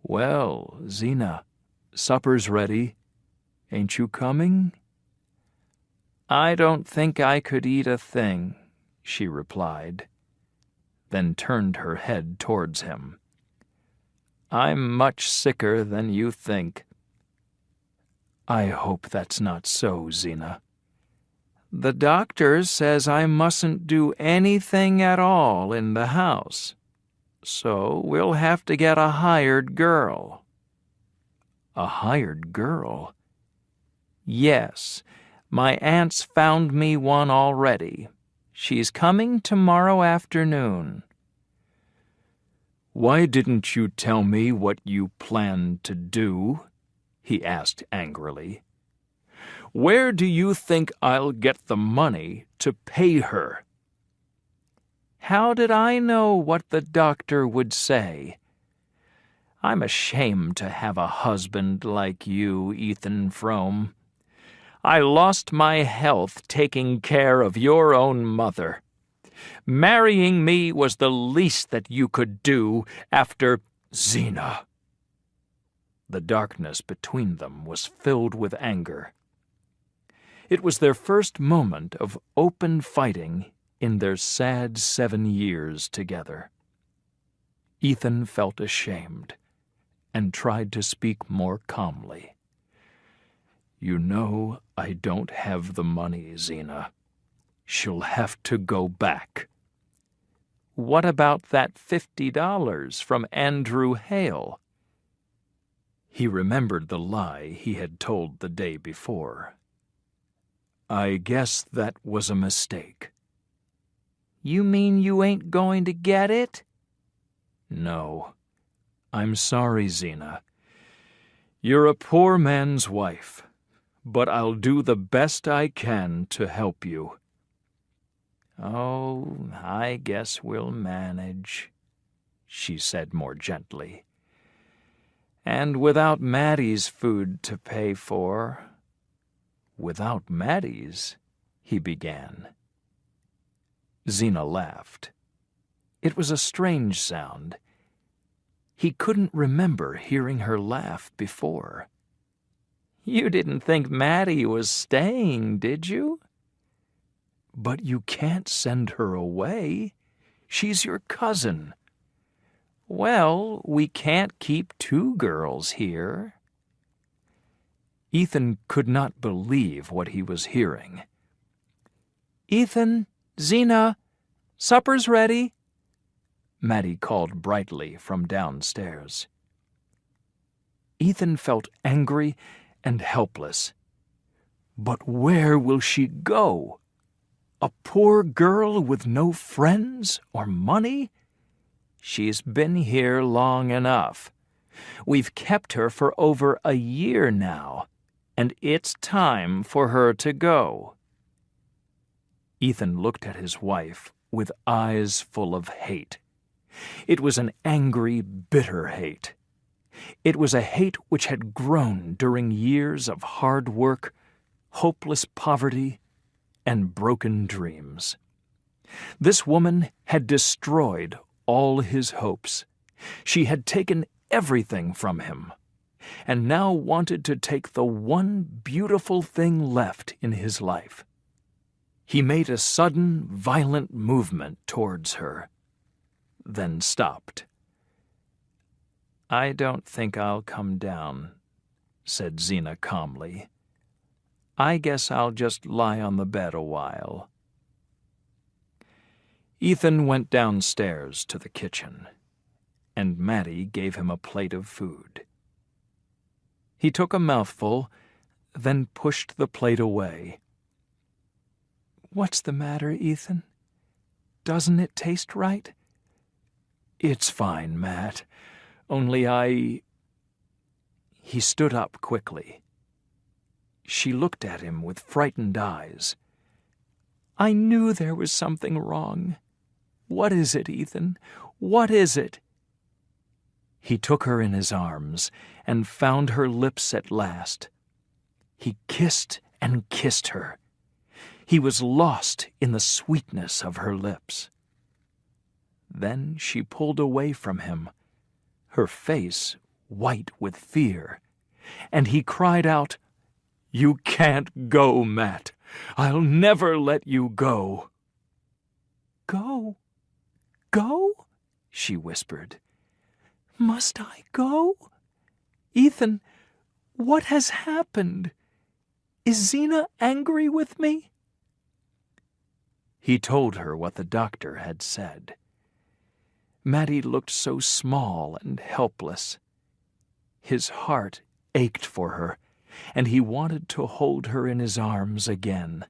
"Well, Zena, supper's ready. Ain't you coming?" "I don't think I could eat a thing," she replied, then turned her head towards him. "I'm much sicker than you think." "I hope that's not so, Zena." "The doctor says I mustn't do anything at all in the house, so we'll have to get a hired girl." "A hired girl?" "Yes, my aunt's found me one already. She's coming tomorrow afternoon." "Why didn't you tell me what you planned to do?" he asked angrily. "Where do you think I'll get the money to pay her?" "How did I know what the doctor would say? I'm ashamed to have a husband like you, Ethan Frome. I lost my health taking care of your own mother. Marrying me was the least that you could do after Zena." The darkness between them was filled with anger. It was their first moment of open fighting in their sad 7 years together. Ethan felt ashamed and tried to speak more calmly. "You know I don't have the money, Zena. She'll have to go back." "What about that $50 from Andrew Hale?" He remembered the lie he had told the day before. "I guess that was a mistake." "You mean you ain't going to get it?" "No. I'm sorry, Zena. You're a poor man's wife, but I'll do the best I can to help you." "Oh, I guess we'll manage," she said more gently. "And without Matty's food to pay for—" "Without Matty's?" he began. Zena laughed. It was a strange sound. He couldn't remember hearing her laugh before. "You didn't think Matty was staying, did you?" "But you can't send her away. She's your cousin." "Well, we can't keep 2 girls here." Ethan could not believe what he was hearing. "Ethan, Zena, supper's ready," Matty called brightly from downstairs. Ethan felt angry and helpless. But where will she go? A poor girl with no friends or money? She's been here long enough. We've kept her for over a year now, and it's time for her to go." Ethan looked at his wife with eyes full of hate. It was an angry, bitter hate. It was a hate which had grown during years of hard work, hopeless poverty, and broken dreams. This woman had destroyed all his hopes. She had taken everything from him, and now wanted to take the one beautiful thing left in his life. He made a sudden, violent movement towards her, then stopped. "I don't think I'll come down," said Zina calmly. "I guess I'll just lie on the bed a while." Ethan went downstairs to the kitchen, and Mattie gave him a plate of food. He took a mouthful, then pushed the plate away. "What's the matter, Ethan? Doesn't it taste right?" "It's fine, Matt. Only He stood up quickly. She looked at him with frightened eyes. "I knew there was something wrong. What is it, Ethan? What is it?" He took her in his arms and found her lips at last. He kissed and kissed her. He was lost in the sweetness of her lips. Then she pulled away from him, her face white with fear, and he cried out, "You can't go, Matt. I'll never let you go." "Go? Go?" she whispered. "Must I go? Ethan, what has happened? Is Zina angry with me?" He told her what the doctor had said. Mattie looked so small and helpless. His heart ached for her, and he wanted to hold her in his arms again.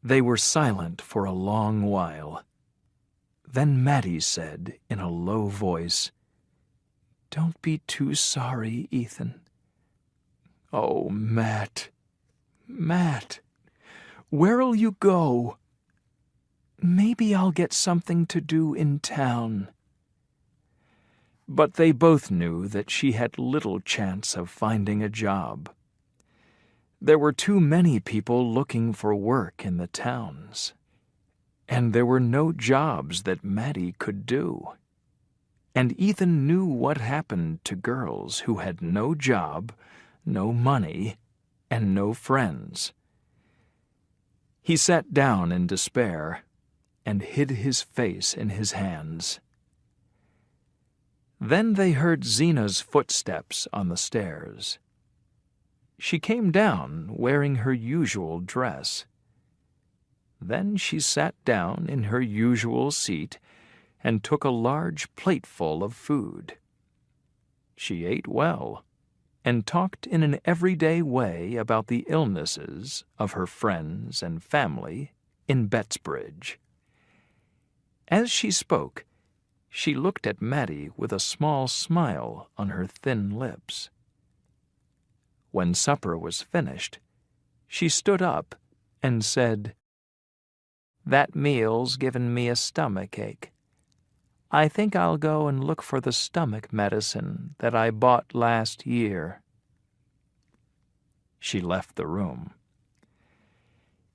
They were silent for a long while. Then Mattie said in a low voice, "Don't be too sorry, Ethan." "Oh, Matt, Matt, where'll you go?" "Maybe I'll get something to do in town." But they both knew that she had little chance of finding a job. There were too many people looking for work in the towns, and there were no jobs that Mattie could do. And Ethan knew what happened to girls who had no job, no money, and no friends. He sat down in despair and hid his face in his hands. Then they heard Zina's footsteps on the stairs. She came down wearing her usual dress. Then she sat down in her usual seat and took a large plateful of food. She ate well and talked in an everyday way about the illnesses of her friends and family in Bettsbridge. As she spoke, she looked at Mattie with a small smile on her thin lips. When supper was finished, she stood up and said, "That meal's given me a stomach ache. I think I'll go and look for the stomach medicine that I bought last year." She left the room.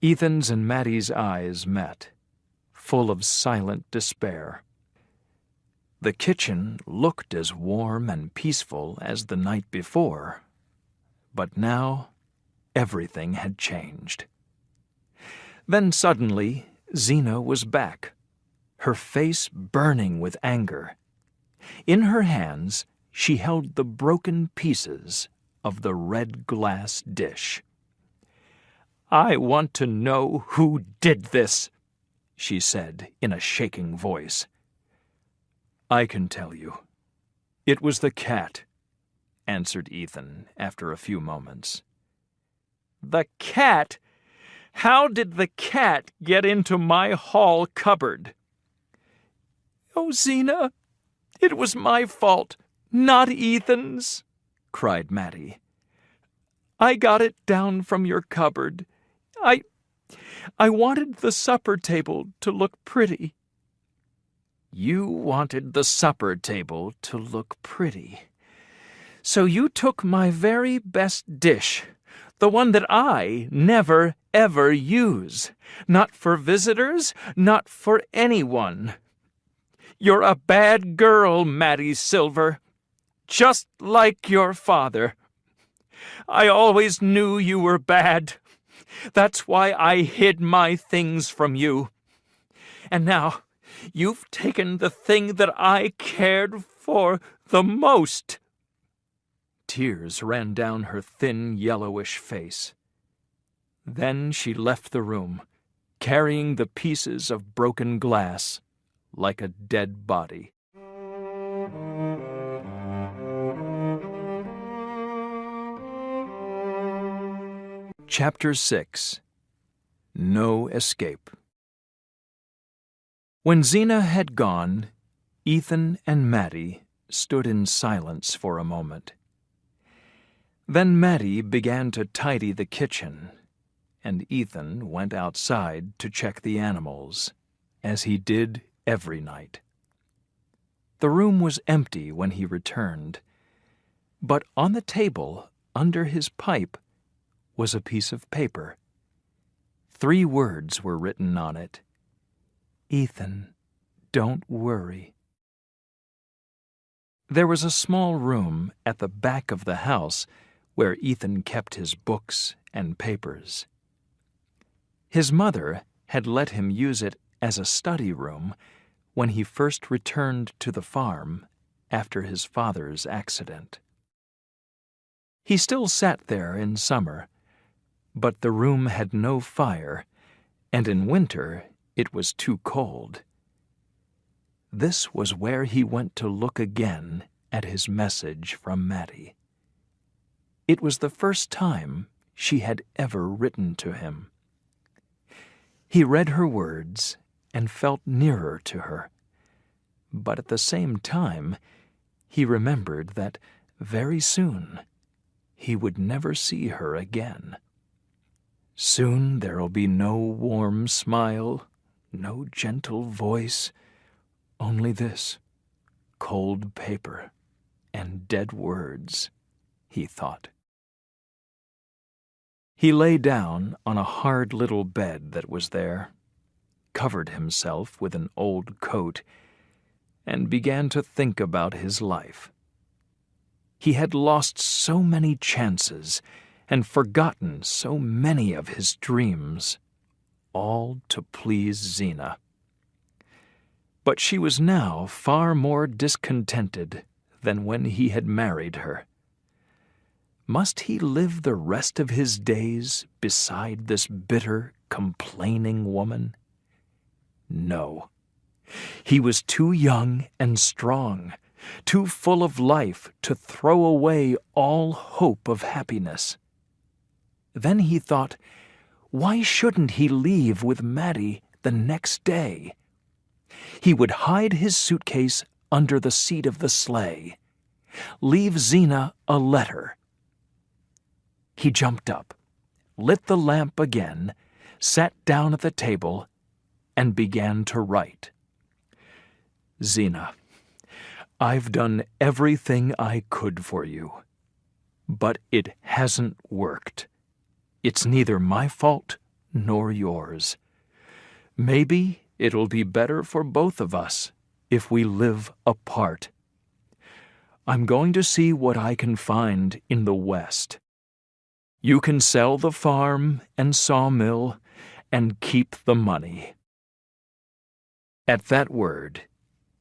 Ethan's and Mattie's eyes met, full of silent despair. The kitchen looked as warm and peaceful as the night before, but now everything had changed. Then suddenly Zina was back, her face burning with anger. In her hands she held the broken pieces of the red glass dish. "I want to know who did this," she said in a shaking voice. "I can tell you. It was the cat," answered Ethan after a few moments. The cat? How did the cat get into my hall cupboard?" "Oh, Zena, it was my fault, not Ethan's," cried Mattie. "I got it down from your cupboard. I wanted the supper table to look pretty." "You wanted the supper table to look pretty. So you took my very best dish, the one that I never, ever use. Not for visitors, not for anyone. You're a bad girl, Mattie Silver. Just like your father. I always knew you were bad. That's why I hid my things from you. And now you've taken the thing that I cared for the most." Tears ran down her thin, yellowish face. Then she left the room, carrying the pieces of broken glass like a dead body. Chapter 6. No Escape. When Zena had gone, Ethan and Mattie stood in silence for a moment. Then Mattie began to tidy the kitchen, and Ethan went outside to check the animals, as he did every night. The room was empty when he returned, but on the table, under his pipe, was a piece of paper. 3 words were written on it. "Ethan, don't worry." There was a small room at the back of the house where Ethan kept his books and papers. His mother had let him use it as a study room when he first returned to the farm after his father's accident. He still sat there in summer, but the room had no fire, and in winter it was too cold. This was where he went to look again at his message from Mattie. It was the first time she had ever written to him. He read her words and felt nearer to her, but at the same time he remembered that very soon he would never see her again. Soon there'll be no warm smile, no gentle voice, only this, cold paper and dead words, he thought. He lay down on a hard little bed that was there, covered himself with an old coat, and began to think about his life. He had lost so many chances and forgotten so many of his dreams, all to please Zena. But she was now far more discontented than when he had married her. Must he live the rest of his days beside this bitter, complaining woman? No. He was too young and strong, too full of life to throw away all hope of happiness. Then he thought, why shouldn't he leave with Mattie the next day? He would hide his suitcase under the seat of the sleigh, leave Zena a letter. He jumped up, lit the lamp again, sat down at the table, and began to write. Zena, I've done everything I could for you, but it hasn't worked. It's neither my fault nor yours. Maybe it'll be better for both of us if we live apart. I'm going to see what I can find in the West. You can sell the farm and sawmill and keep the money. At that word,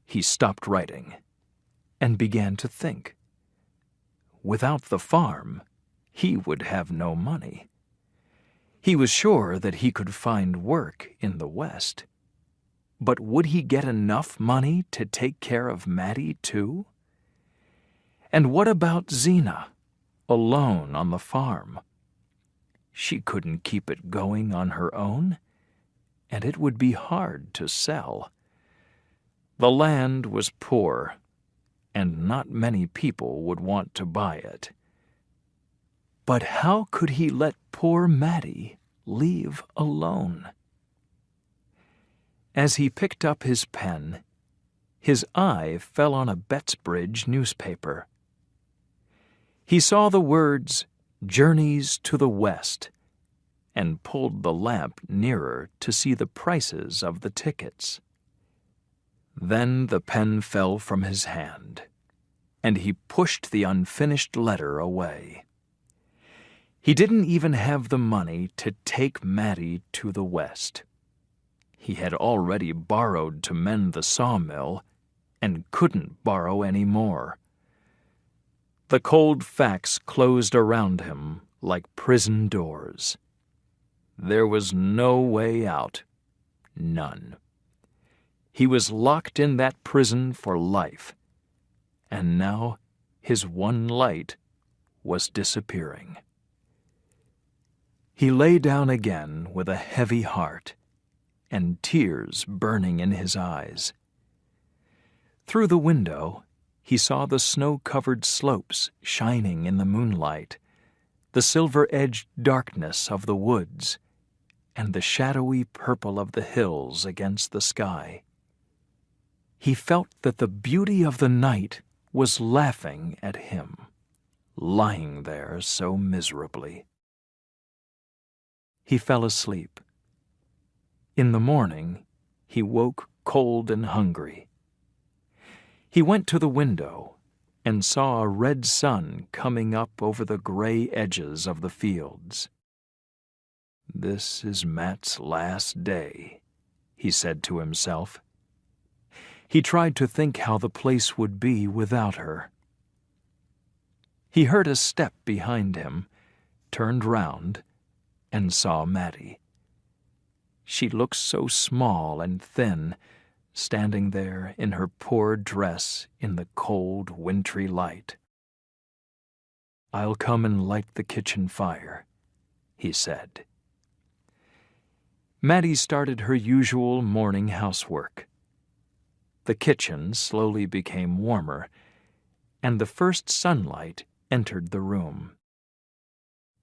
he stopped writing and began to think. Without the farm, he would have no money. He was sure that he could find work in the West. But would he get enough money to take care of Mattie, too? And what about Zena, alone on the farm? She couldn't keep it going on her own, and it would be hard to sell. The land was poor, and not many people would want to buy it. But how could he let poor Mattie leave alone? As he picked up his pen, his eye fell on a Bettsbridge newspaper. He saw the words, "Journeys to the West," and pulled the lamp nearer to see the prices of the tickets. Then the pen fell from his hand, and he pushed the unfinished letter away. He didn't even have the money to take Mattie to the West. He had already borrowed to mend the sawmill, and couldn't borrow any more. The cold facts closed around him like prison doors. There was no way out, none. He was locked in that prison for life, and now his one light was disappearing. He lay down again with a heavy heart and tears burning in his eyes. Through the window, he saw the snow-covered slopes shining in the moonlight, the silver-edged darkness of the woods, and the shadowy purple of the hills against the sky. He felt that the beauty of the night was laughing at him, lying there so miserably. He fell asleep. In the morning, he woke cold and hungry. He went to the window and saw a red sun coming up over the gray edges of the fields. "This is Matt's last day," he said to himself. He tried to think how the place would be without her. He heard a step behind him, turned round, and saw Mattie. She looked so small and thin, standing there in her poor dress in the cold, wintry light. "I'll come and light the kitchen fire," he said. Mattie started her usual morning housework. The kitchen slowly became warmer, and the first sunlight entered the room.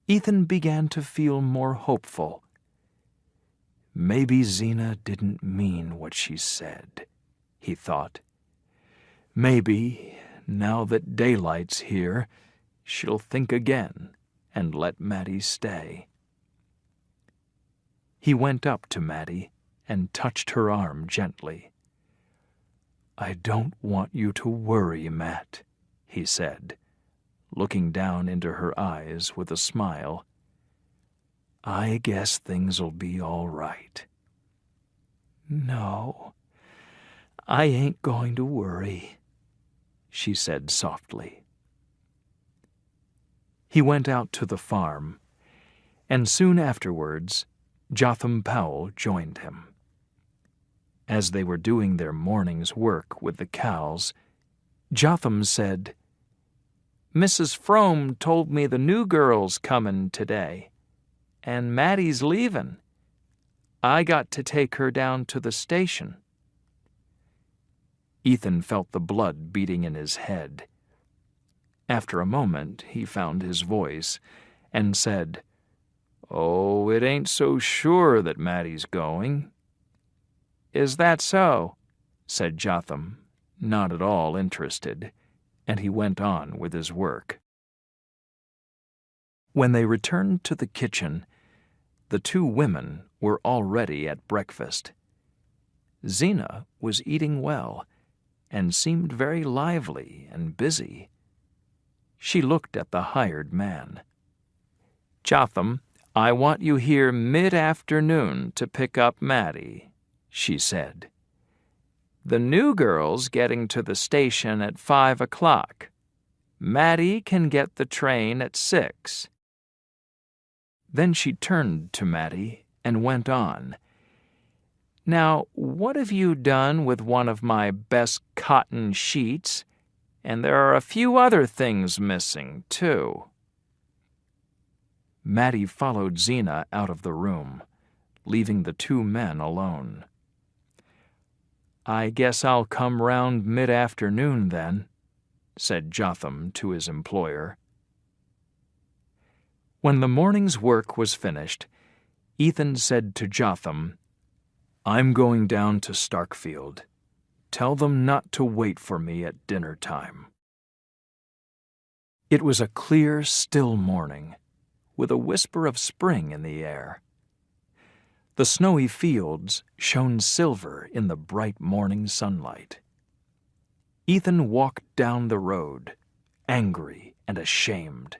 Ethan began to feel more hopeful. Maybe Zena didn't mean what she said, he thought. Maybe, now that daylight's here, she'll think again and let Mattie stay. He went up to Mattie and touched her arm gently. "I don't want you to worry, Matt," he said, looking down into her eyes with a smile. "I guess things'll be all right." "No, I ain't going to worry," she said softly. He went out to the farm, and soon afterwards Jotham Powell joined him. As they were doing their morning's work with the cows, Jotham said, "Mrs. Frome told me the new girl's comin' today, and Mattie's leavin'. I got to take her down to the station." Ethan felt the blood beating in his head. After a moment he found his voice and said, "Oh, it ain't so sure that Mattie's going." "Is that so?" said Jotham, not at all interested, and he went on with his work. When they returned to the kitchen, the two women were already at breakfast. Zena was eating well, and seemed very lively and busy. She looked at the hired man. "Jotham, I want you here mid-afternoon to pick up Mattie," she said. "The new girl's getting to the station at 5 o'clock. Mattie can get the train at 6. Then she turned to Mattie and went on. "Now, what have you done with one of my best cotton sheets? And there are a few other things missing, too." Mattie followed Zena out of the room, leaving the two men alone. "I guess I'll come round mid-afternoon then," said Jotham to his employer. When the morning's work was finished, Ethan said to Jotham, "I'm going down to Starkfield. Tell them not to wait for me at dinner time." It was a clear, still morning, with a whisper of spring in the air. The snowy fields shone silver in the bright morning sunlight. Ethan walked down the road, angry and ashamed.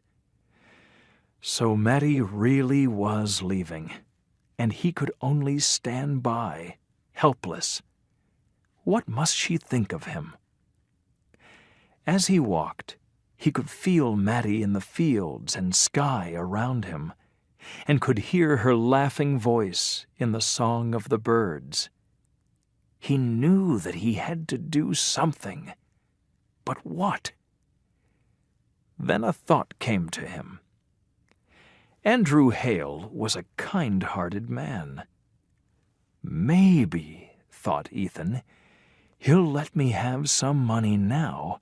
So Mattie really was leaving, and he could only stand by, helpless. What must she think of him? As he walked, he could feel Mattie in the fields and sky around him, and could hear her laughing voice in the song of the birds. He knew that he had to do something, but what? Then a thought came to him. Andrew Hale was a kind-hearted man. "Maybe," thought Ethan, "he'll let me have some money now,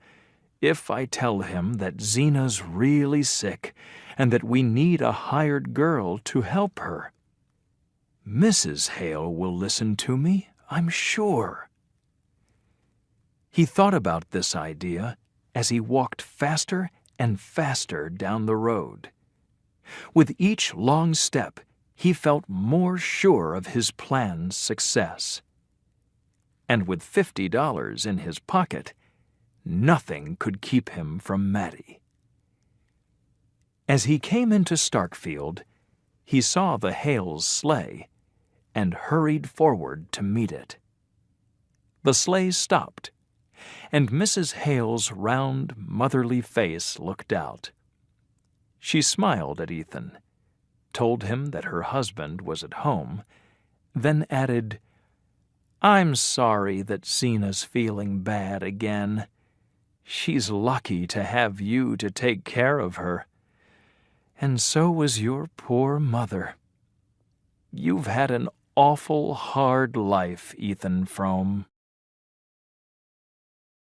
if I tell him that Zena's really sick and that we need a hired girl to help her. Mrs. Hale will listen to me, I'm sure." He thought about this idea as he walked faster and faster down the road. With each long step, he felt more sure of his plan's success. And with $50 in his pocket, nothing could keep him from Mattie. As he came into Starkfield, he saw the Hales' sleigh and hurried forward to meet it. The sleigh stopped, and Mrs. Hale's round, motherly face looked out. She smiled at Ethan, told him that her husband was at home, then added, "I'm sorry that Zena's feeling bad again. She's lucky to have you to take care of her. And so was your poor mother. You've had an awful hard life, Ethan Frome."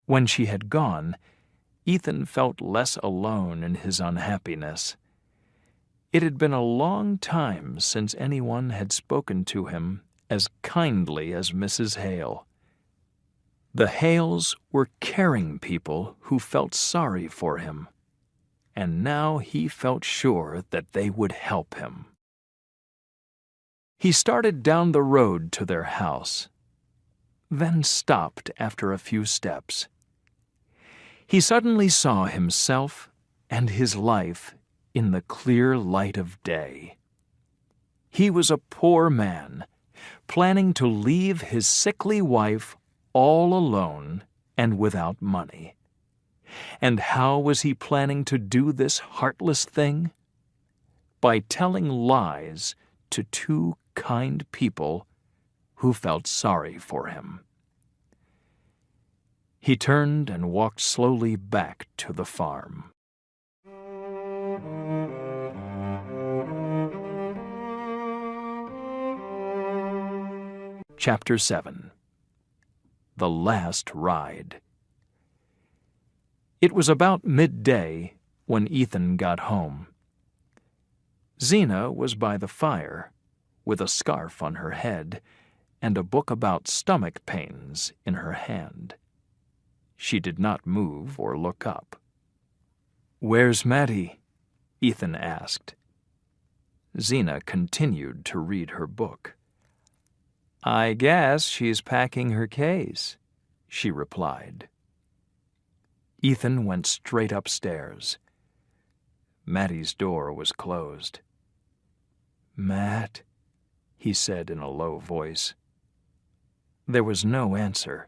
When she had gone, Ethan felt less alone in his unhappiness. It had been a long time since anyone had spoken to him as kindly as Mrs. Hale. The Hales were caring people who felt sorry for him, and now he felt sure that they would help him. He started down the road to their house, then stopped after a few steps. He suddenly saw himself and his life in the clear light of day. He was a poor man, planning to leave his sickly wife all alone and without money. And how was he planning to do this heartless thing? By telling lies to two kind people who felt sorry for him. He turned and walked slowly back to the farm. Chapter 7. The Last Ride. It was about midday when Ethan got home. Zena was by the fire, with a scarf on her head and a book about stomach pains in her hand. She did not move or look up. "Where's Mattie?" Ethan asked. Zena continued to read her book. "I guess she's packing her case," she replied. Ethan went straight upstairs. Mattie's door was closed. "Matt," he said in a low voice. There was no answer,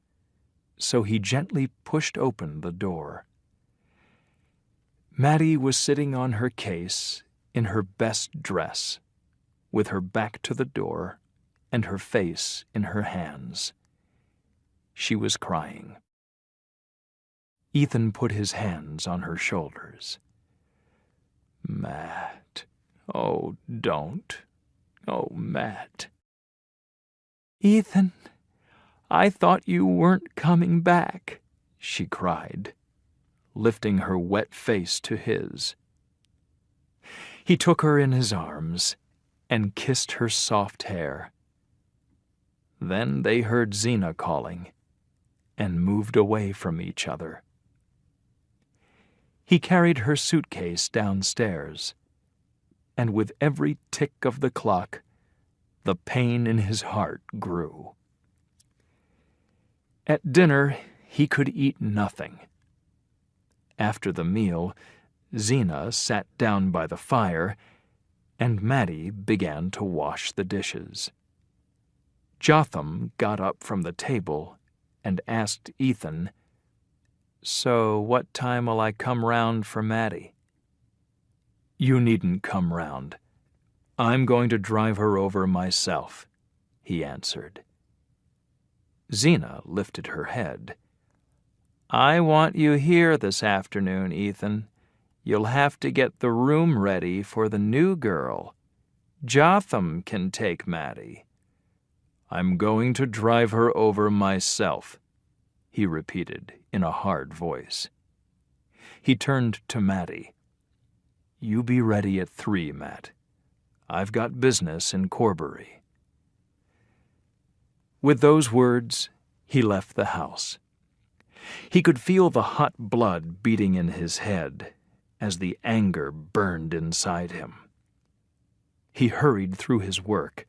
so he gently pushed open the door. Mattie was sitting on her case in her best dress, with her back to the door and her face in her hands. She was crying. Ethan put his hands on her shoulders. "Matt, Oh, don't. Oh, Matt. Ethan, I thought you weren't coming back, she cried, lifting her wet face to his. He took her in his arms and kissed her soft hair. Then they heard Zena calling and moved away from each other. He carried her suitcase downstairs, and with every tick of the clock, the pain in his heart grew. At dinner, he could eat nothing. After the meal, Zena sat down by the fire, and Maddie began to wash the dishes. Jotham got up from the table and asked Ethan, "So what time will I come round for Maddie?" "You needn't come round. I'm going to drive her over myself," he answered. Zena lifted her head. "I want you here this afternoon, Ethan. You'll have to get the room ready for the new girl. Jotham can take Maddie." "I'm going to drive her over myself," he repeated in a hard voice. He turned to Maddie. "You be ready at 3, Matt. I've got business in Corbury." With those words, he left the house. He could feel the hot blood beating in his head as the anger burned inside him. He hurried through his work,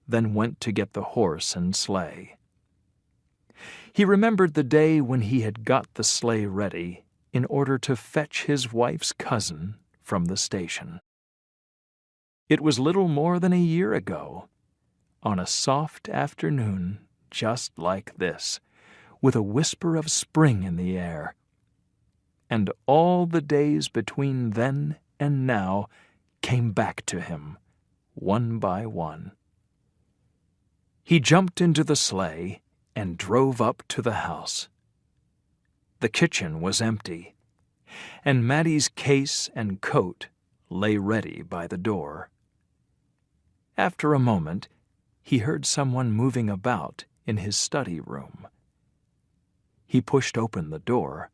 then went to get the horse and sleigh. He remembered the day when he had got the sleigh ready in order to fetch his wife's cousin from the station. It was little more than a year ago, on a soft afternoon just like this, with a whisper of spring in the air. And all the days between then and now came back to him, one by one. He jumped into the sleigh and drove up to the house. The kitchen was empty, and Maddie's case and coat lay ready by the door. After a moment, he heard someone moving about in his study room. He pushed open the door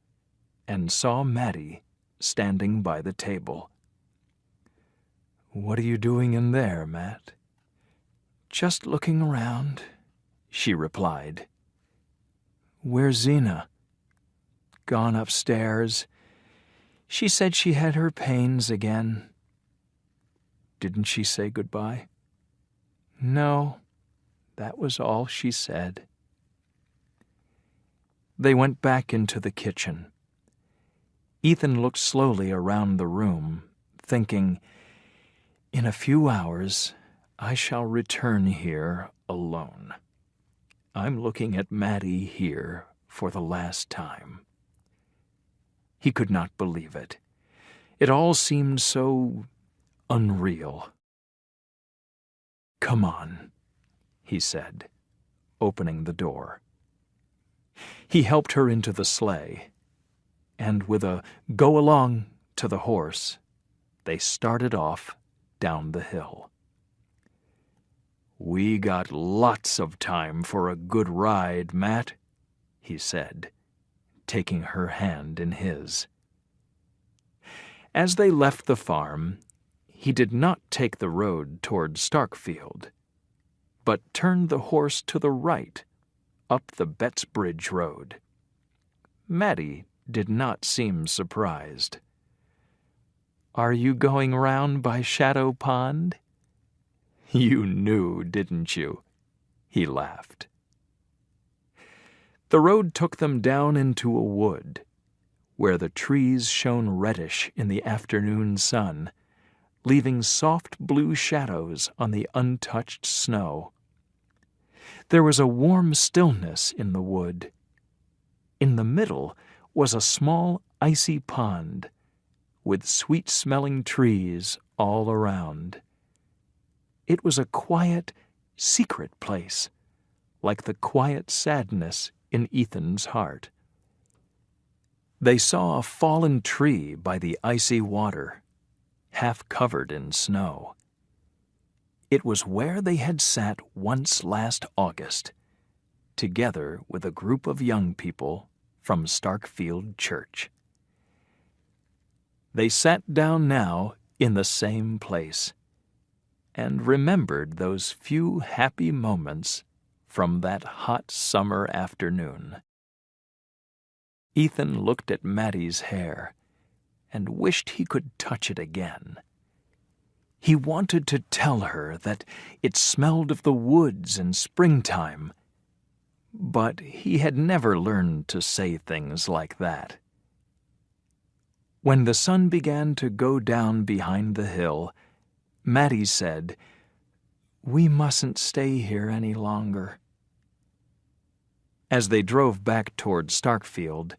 and saw Maddie standing by the table. "What are you doing in there, Matt?" "Just looking around," she replied. "Where's Zena?" "Gone upstairs. She said she had her pains again." "Didn't she say goodbye?" "No, that was all she said." They went back into the kitchen. Ethan looked slowly around the room, thinking, "In a few hours, I shall return here alone. I'm looking at Maddie here for the last time." He could not believe it. It all seemed so unreal. "Come on," he said, opening the door. He helped her into the sleigh, and with a "go along" to the horse, they started off down the hill. "We got lots of time for a good ride, Matt," he said, taking her hand in his. As they left the farm, he did not take the road toward Starkfield, but turned the horse to the right, up the Bettsbridge road. Maddie did not seem surprised. "Are you going round by Shadow Pond?" "You knew, didn't you?" he laughed. The road took them down into a wood, where the trees shone reddish in the afternoon sun, leaving soft blue shadows on the untouched snow. There was a warm stillness in the wood. In the middle was a small icy pond, with sweet-smelling trees all around. It was a quiet, secret place, like the quiet sadness in Ethan's heart. They saw a fallen tree by the icy water, half covered in snow. It was where they had sat once last August, together with a group of young people from Starkfield Church. They sat down now in the same place, and remembered those few happy moments from that hot summer afternoon. Ethan looked at Mattie's hair and wished he could touch it again. He wanted to tell her that it smelled of the woods in springtime, but he had never learned to say things like that. When the sun began to go down behind the hill, Mattie said, "We mustn't stay here any longer." As they drove back toward Starkfield,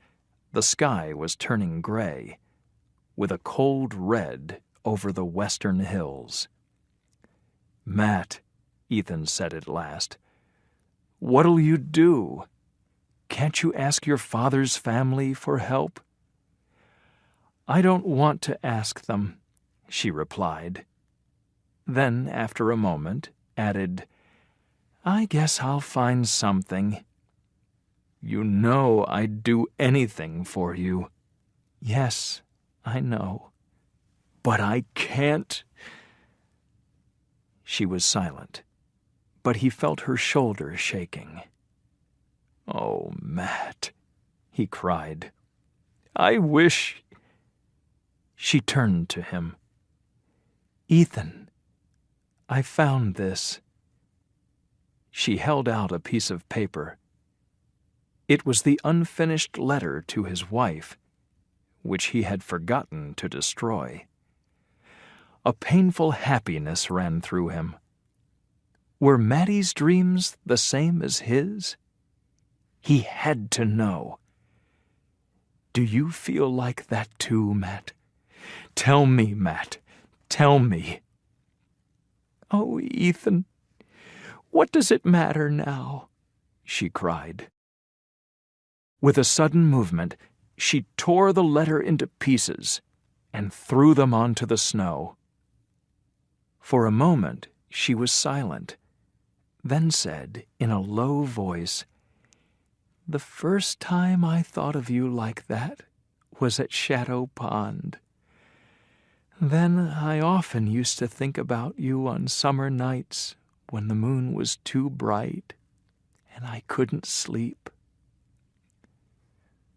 the sky was turning gray, with a cold red over the western hills. "Matt," Ethan said at last, "what'll you do? Can't you ask your father's family for help?" "I don't want to ask them," she replied. Then, after a moment, added, "I guess I'll find something." "You know I'd do anything for you." "Yes, I know. But I can't." She was silent, but he felt her shoulder shaking. "Oh, Matt," he cried. "I wish—" She turned to him. "Ethan, I found this." She held out a piece of paper. It was the unfinished letter to his wife, which he had forgotten to destroy. A painful happiness ran through him. Were Mattie's dreams the same as his? He had to know. "Do you feel like that too, Matt? Tell me, Matt. Tell me." "Oh, Ethan, what does it matter now?" she cried. With a sudden movement, she tore the letter into pieces and threw them onto the snow. For a moment she was silent, then said in a low voice, "The first time I thought of you like that was at Shadow Pond. Then I often used to think about you on summer nights when the moon was too bright and I couldn't sleep."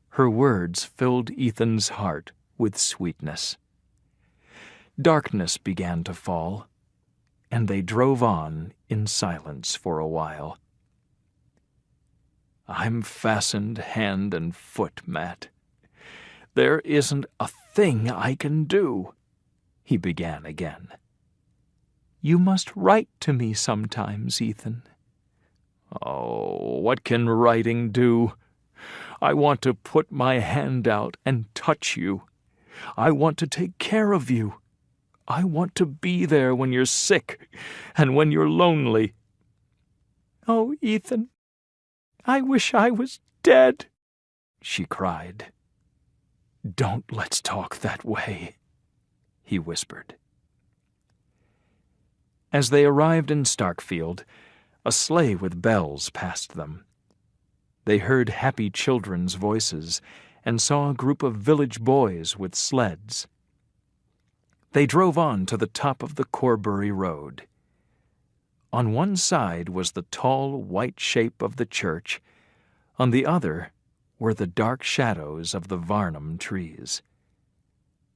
Her words filled Ethan's heart with sweetness. Darkness began to fall, and they drove on in silence for a while. "I'm fastened hand and foot, Matt. There isn't a thing I can do," he began again. "You must write to me sometimes, Ethan." "Oh, what can writing do? I want to put my hand out and touch you. I want to take care of you. I want to be there when you're sick and when you're lonely." "Oh, Ethan, I wish I was dead," she cried. "Don't let's talk that way," he whispered. As they arrived in Starkfield, a sleigh with bells passed them. They heard happy children's voices and saw a group of village boys with sleds. They drove on to the top of the Corbury Road. On one side was the tall white shape of the church, on the other were the dark shadows of the Varnum trees.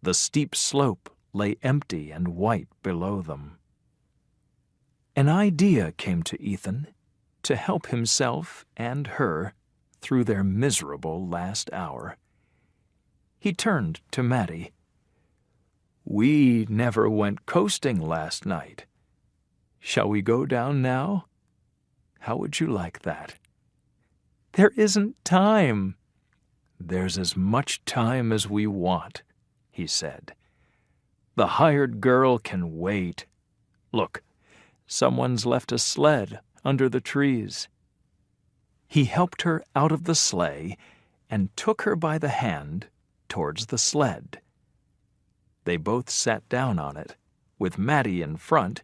The steep slope lay empty and white below them. An idea came to Ethan to help himself and her through their miserable last hour. He turned to Mattie. "We never went coasting last night. Shall we go down now? How would you like that?" "There isn't time." "There's as much time as we want," he said. "The hired girl can wait. Look, someone's left a sled under the trees." He helped her out of the sleigh and took her by the hand towards the sled. They both sat down on it, with Maddie in front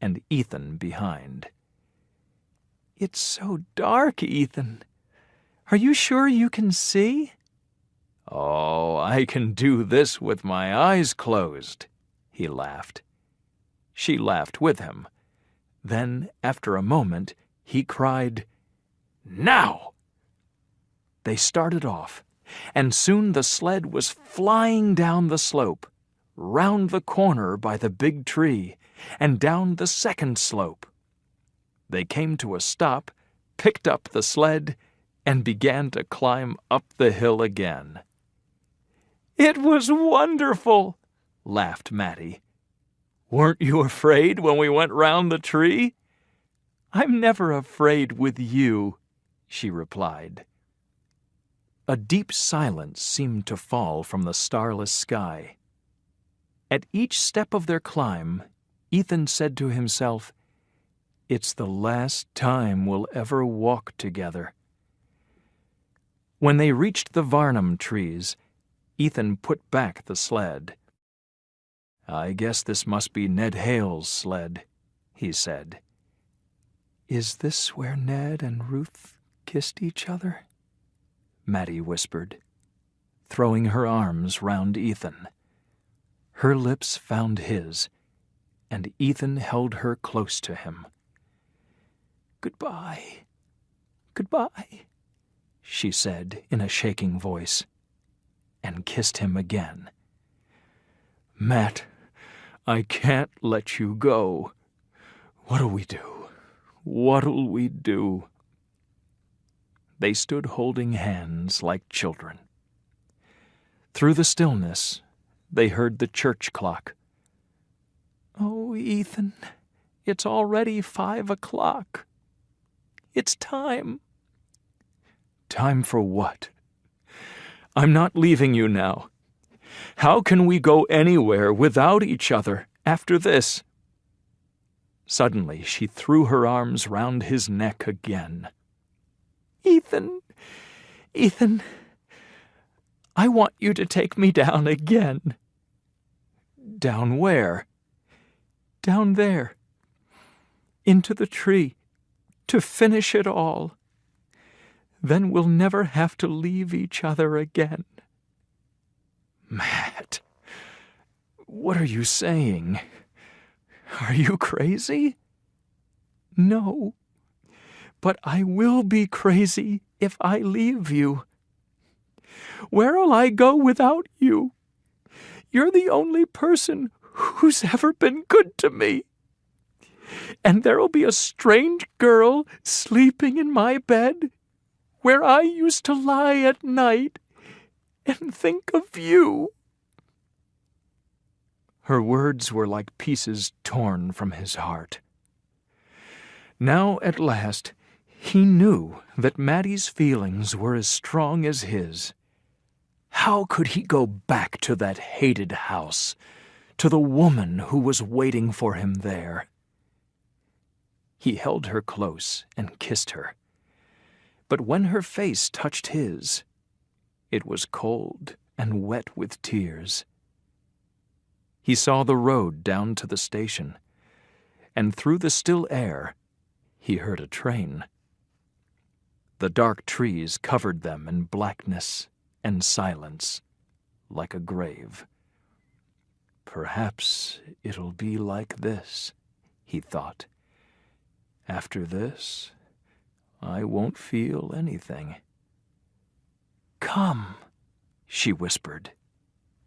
and Ethan behind. "It's so dark, Ethan. Are you sure you can see?" "Oh, I can do this with my eyes closed," he laughed. She laughed with him. Then, after a moment, he cried, "Now!" They started off, and soon the sled was flying down the slope, round the corner by the big tree, and down the second slope. They came to a stop, picked up the sled, and began to climb up the hill again. "It was wonderful," laughed Maddie. "Weren't you afraid when we went round the tree?" "I'm never afraid with you," she replied. A deep silence seemed to fall from the starless sky. At each step of their climb, Ethan said to himself, "It's the last time we'll ever walk together." When they reached the Varnum trees, Ethan put back the sled. "I guess this must be Ned Hale's sled," he said. "Is this where Ned and Ruth kissed each other?" Maddie whispered, throwing her arms round Ethan. Her lips found his, and Ethan held her close to him. "Goodbye, goodbye," she said in a shaking voice, and kissed him again. "Matt, I can't let you go. What'll we do? What'll we do?" They stood holding hands like children. Through the stillness, they heard the church clock. "Oh, Ethan, it's already 5 o'clock. It's time." "Time for what? I'm not leaving you now. How can we go anywhere without each other after this?" Suddenly she threw her arms round his neck again. "Ethan, Ethan, I want you to take me down again." "Down where?" "Down there, into the tree, to finish it all. Then we'll never have to leave each other again." "Matt, what are you saying? Are you crazy?" "No, but I will be crazy if I leave you. Where'll I go without you? You're the only person who's ever been good to me. And there'll be a strange girl sleeping in my bed, where I used to lie at night and think of you." Her words were like pieces torn from his heart. Now, at last, he knew that Maddie's feelings were as strong as his. How could he go back to that hated house, to the woman who was waiting for him there? He held her close and kissed her. But when her face touched his, it was cold and wet with tears. He saw the road down to the station, and through the still air, he heard a train. The dark trees covered them in blackness and silence, like a grave. "Perhaps it'll be like this," he thought. "After this, I won't feel anything." "Come," she whispered,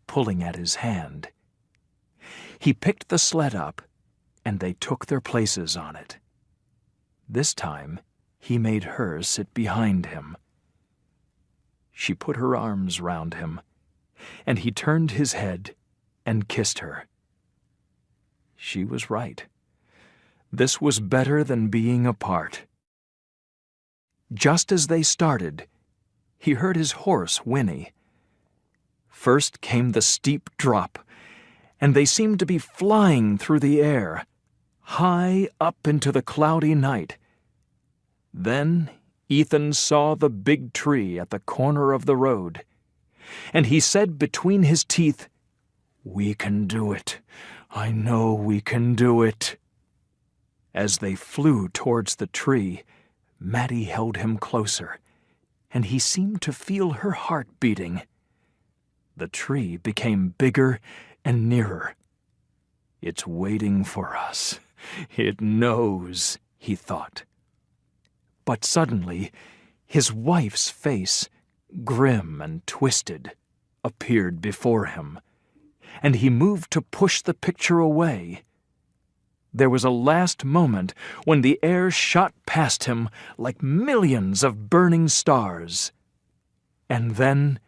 pulling at his hand. He picked the sled up, and they took their places on it. This time, he made her sit behind him. She put her arms round him, and he turned his head and kissed her. She was right. This was better than being apart. Just as they started, he heard his horse whinny. First came the steep drop, and they seemed to be flying through the air, high up into the cloudy night. Then Ethan saw the big tree at the corner of the road, and he said between his teeth, "We can do it. I know we can do it." As they flew towards the tree, Mattie held him closer, and he seemed to feel her heart beating. The tree became bigger and nearer. "It's waiting for us. It knows," he thought. But suddenly, his wife's face, grim and twisted, appeared before him, and he moved to push the picture away. There was a last moment when the air shot past him like millions of burning stars. And then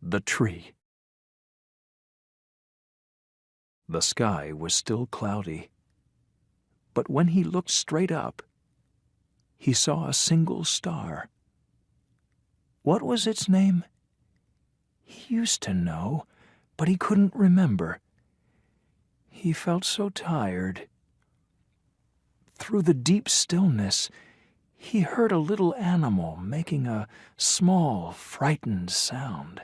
the tree. The sky was still cloudy, but when he looked straight up, he saw a single star. What was its name? He used to know, but he couldn't remember. He felt so tired. Through the deep stillness, he heard a little animal making a small, frightened sound.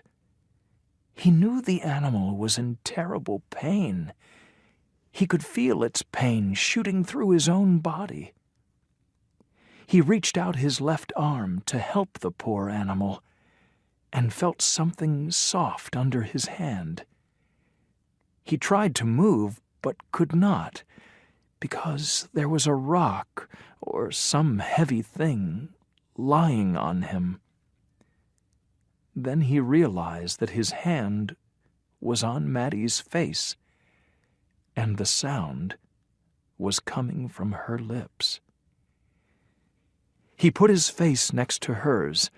He knew the animal was in terrible pain. He could feel its pain shooting through his own body. He reached out his left arm to help the poor animal, and felt something soft under his hand. He tried to move, but could not, because there was a rock or some heavy thing lying on him. Then he realized that his hand was on Mattie's face, and the sound was coming from her lips. He put his face next to hers,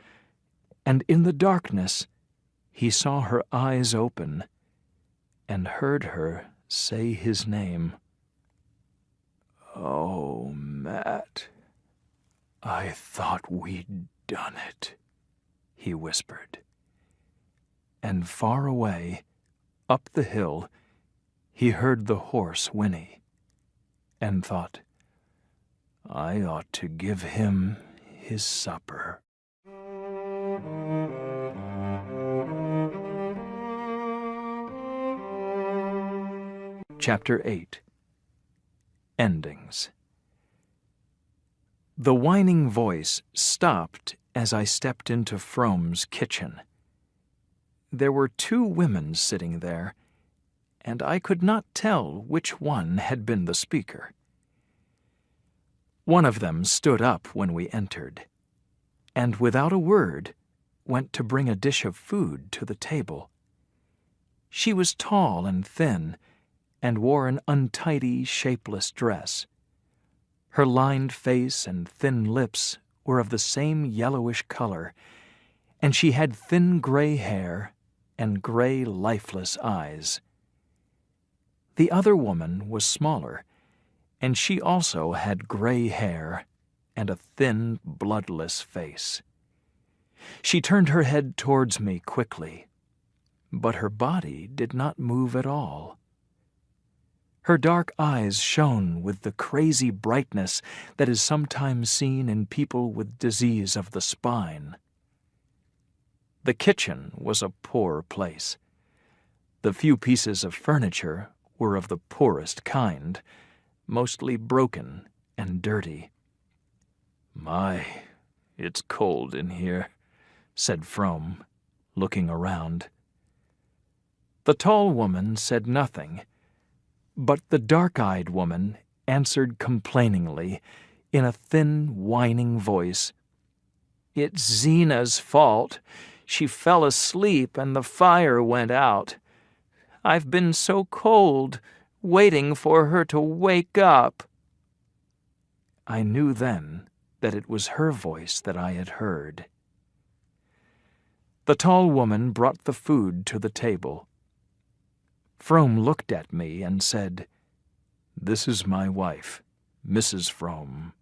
and in the darkness he saw her eyes open and heard her say his name. "Oh, Matt, I thought we'd done it," he whispered. And far away, up the hill, he heard the horse whinny, and thought, "I ought to give him his supper." Chapter 8. Endings. The whining voice stopped as I stepped into Frome's kitchen. There were 2 women sitting there, and I could not tell which one had been the speaker. One of them stood up when we entered, and without a word went to bring a dish of food to the table. She was tall and thin, and wore an untidy, shapeless dress. Her lined face and thin lips were of the same yellowish color, and she had thin gray hair and gray, lifeless eyes. The other woman was smaller, and she also had gray hair and a thin, bloodless face. She turned her head towards me quickly, but her body did not move at all. Her dark eyes shone with the crazy brightness that is sometimes seen in people with disease of the spine. The kitchen was a poor place. The few pieces of furniture were of the poorest kind, mostly broken and dirty. "My, it's cold in here," said Frome, looking around. The tall woman said nothing, but the dark-eyed woman answered complainingly in a thin, whining voice, "It's Zena's fault. She fell asleep and the fire went out. I've been so cold, waiting for her to wake up." I knew then that it was her voice that I had heard. The tall woman brought the food to the table. Frome looked at me and said, "This is my wife, Mrs. Frome."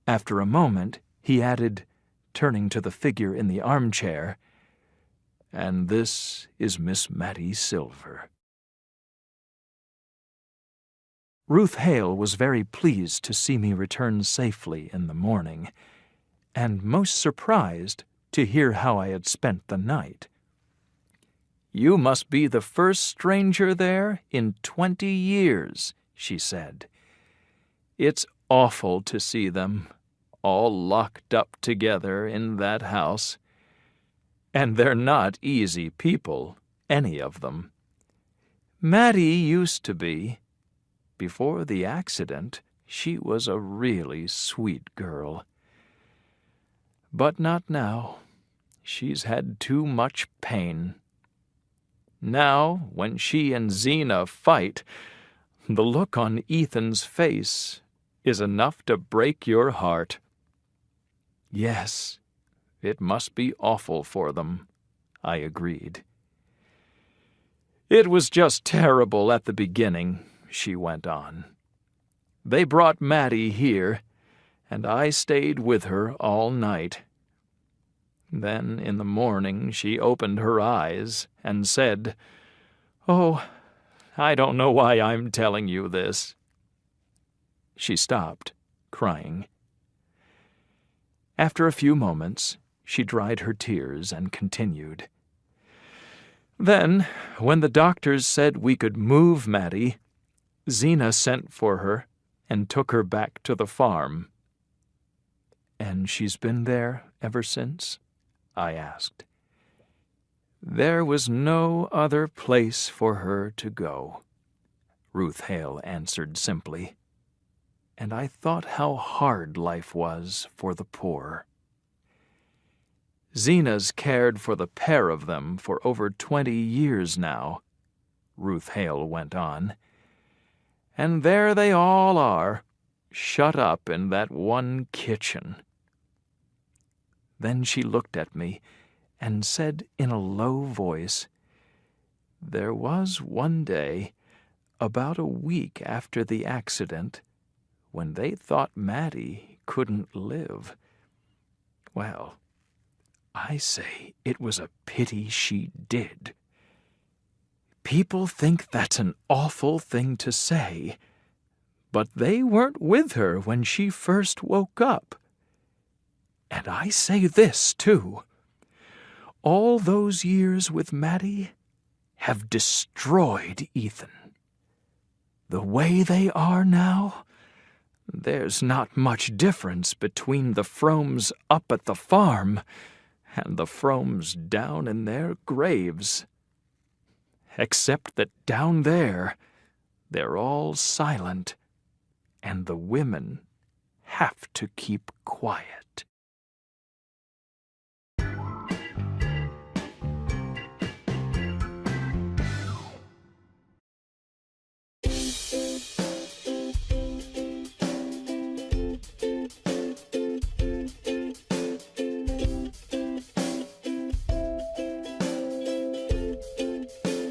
After a moment, he added, turning to the figure in the armchair, "And this is Miss Mattie Silver." Ruth Hale was very pleased to see me return safely in the morning, and most surprised to hear how I had spent the night. "You must be the first stranger there in 20 years," she said. "It's awful to see them, all locked up together in that house. And they're not easy people, any of them. Mattie used to be. Before the accident, she was a really sweet girl. But not now. She's had too much pain. Now, when she and Zena fight, the look on Ethan's face is enough to break your heart." "Yes, it must be awful for them," I agreed. "It was just terrible at the beginning," she went on. "They brought Mattie here, and I stayed with her all night. Then in the morning she opened her eyes and said, 'Oh, I don't know why I'm telling you this.'" She stopped, crying. After a few moments, she dried her tears and continued. "Then, when the doctors said we could move Mattie, Zena sent for her and took her back to the farm." "And she's been there ever since?" I asked. "There was no other place for her to go," Ruth Hale answered simply. And I thought how hard life was for the poor. "Zena's cared for the pair of them for over 20 years now," Ruth Hale went on. "And there they all are, shut up in that one kitchen." Then she looked at me and said in a low voice, "There was one day, about a week after the accident, when they thought Mattie couldn't live. Well, I say it was a pity she did. People think that's an awful thing to say, but they weren't with her when she first woke up. And I say this, too. All those years with Mattie have destroyed Ethan. The way they are now, there's not much difference between the Fromes up at the farm and the Fromes down in their graves. Except that down there, they're all silent, and the women have to keep quiet."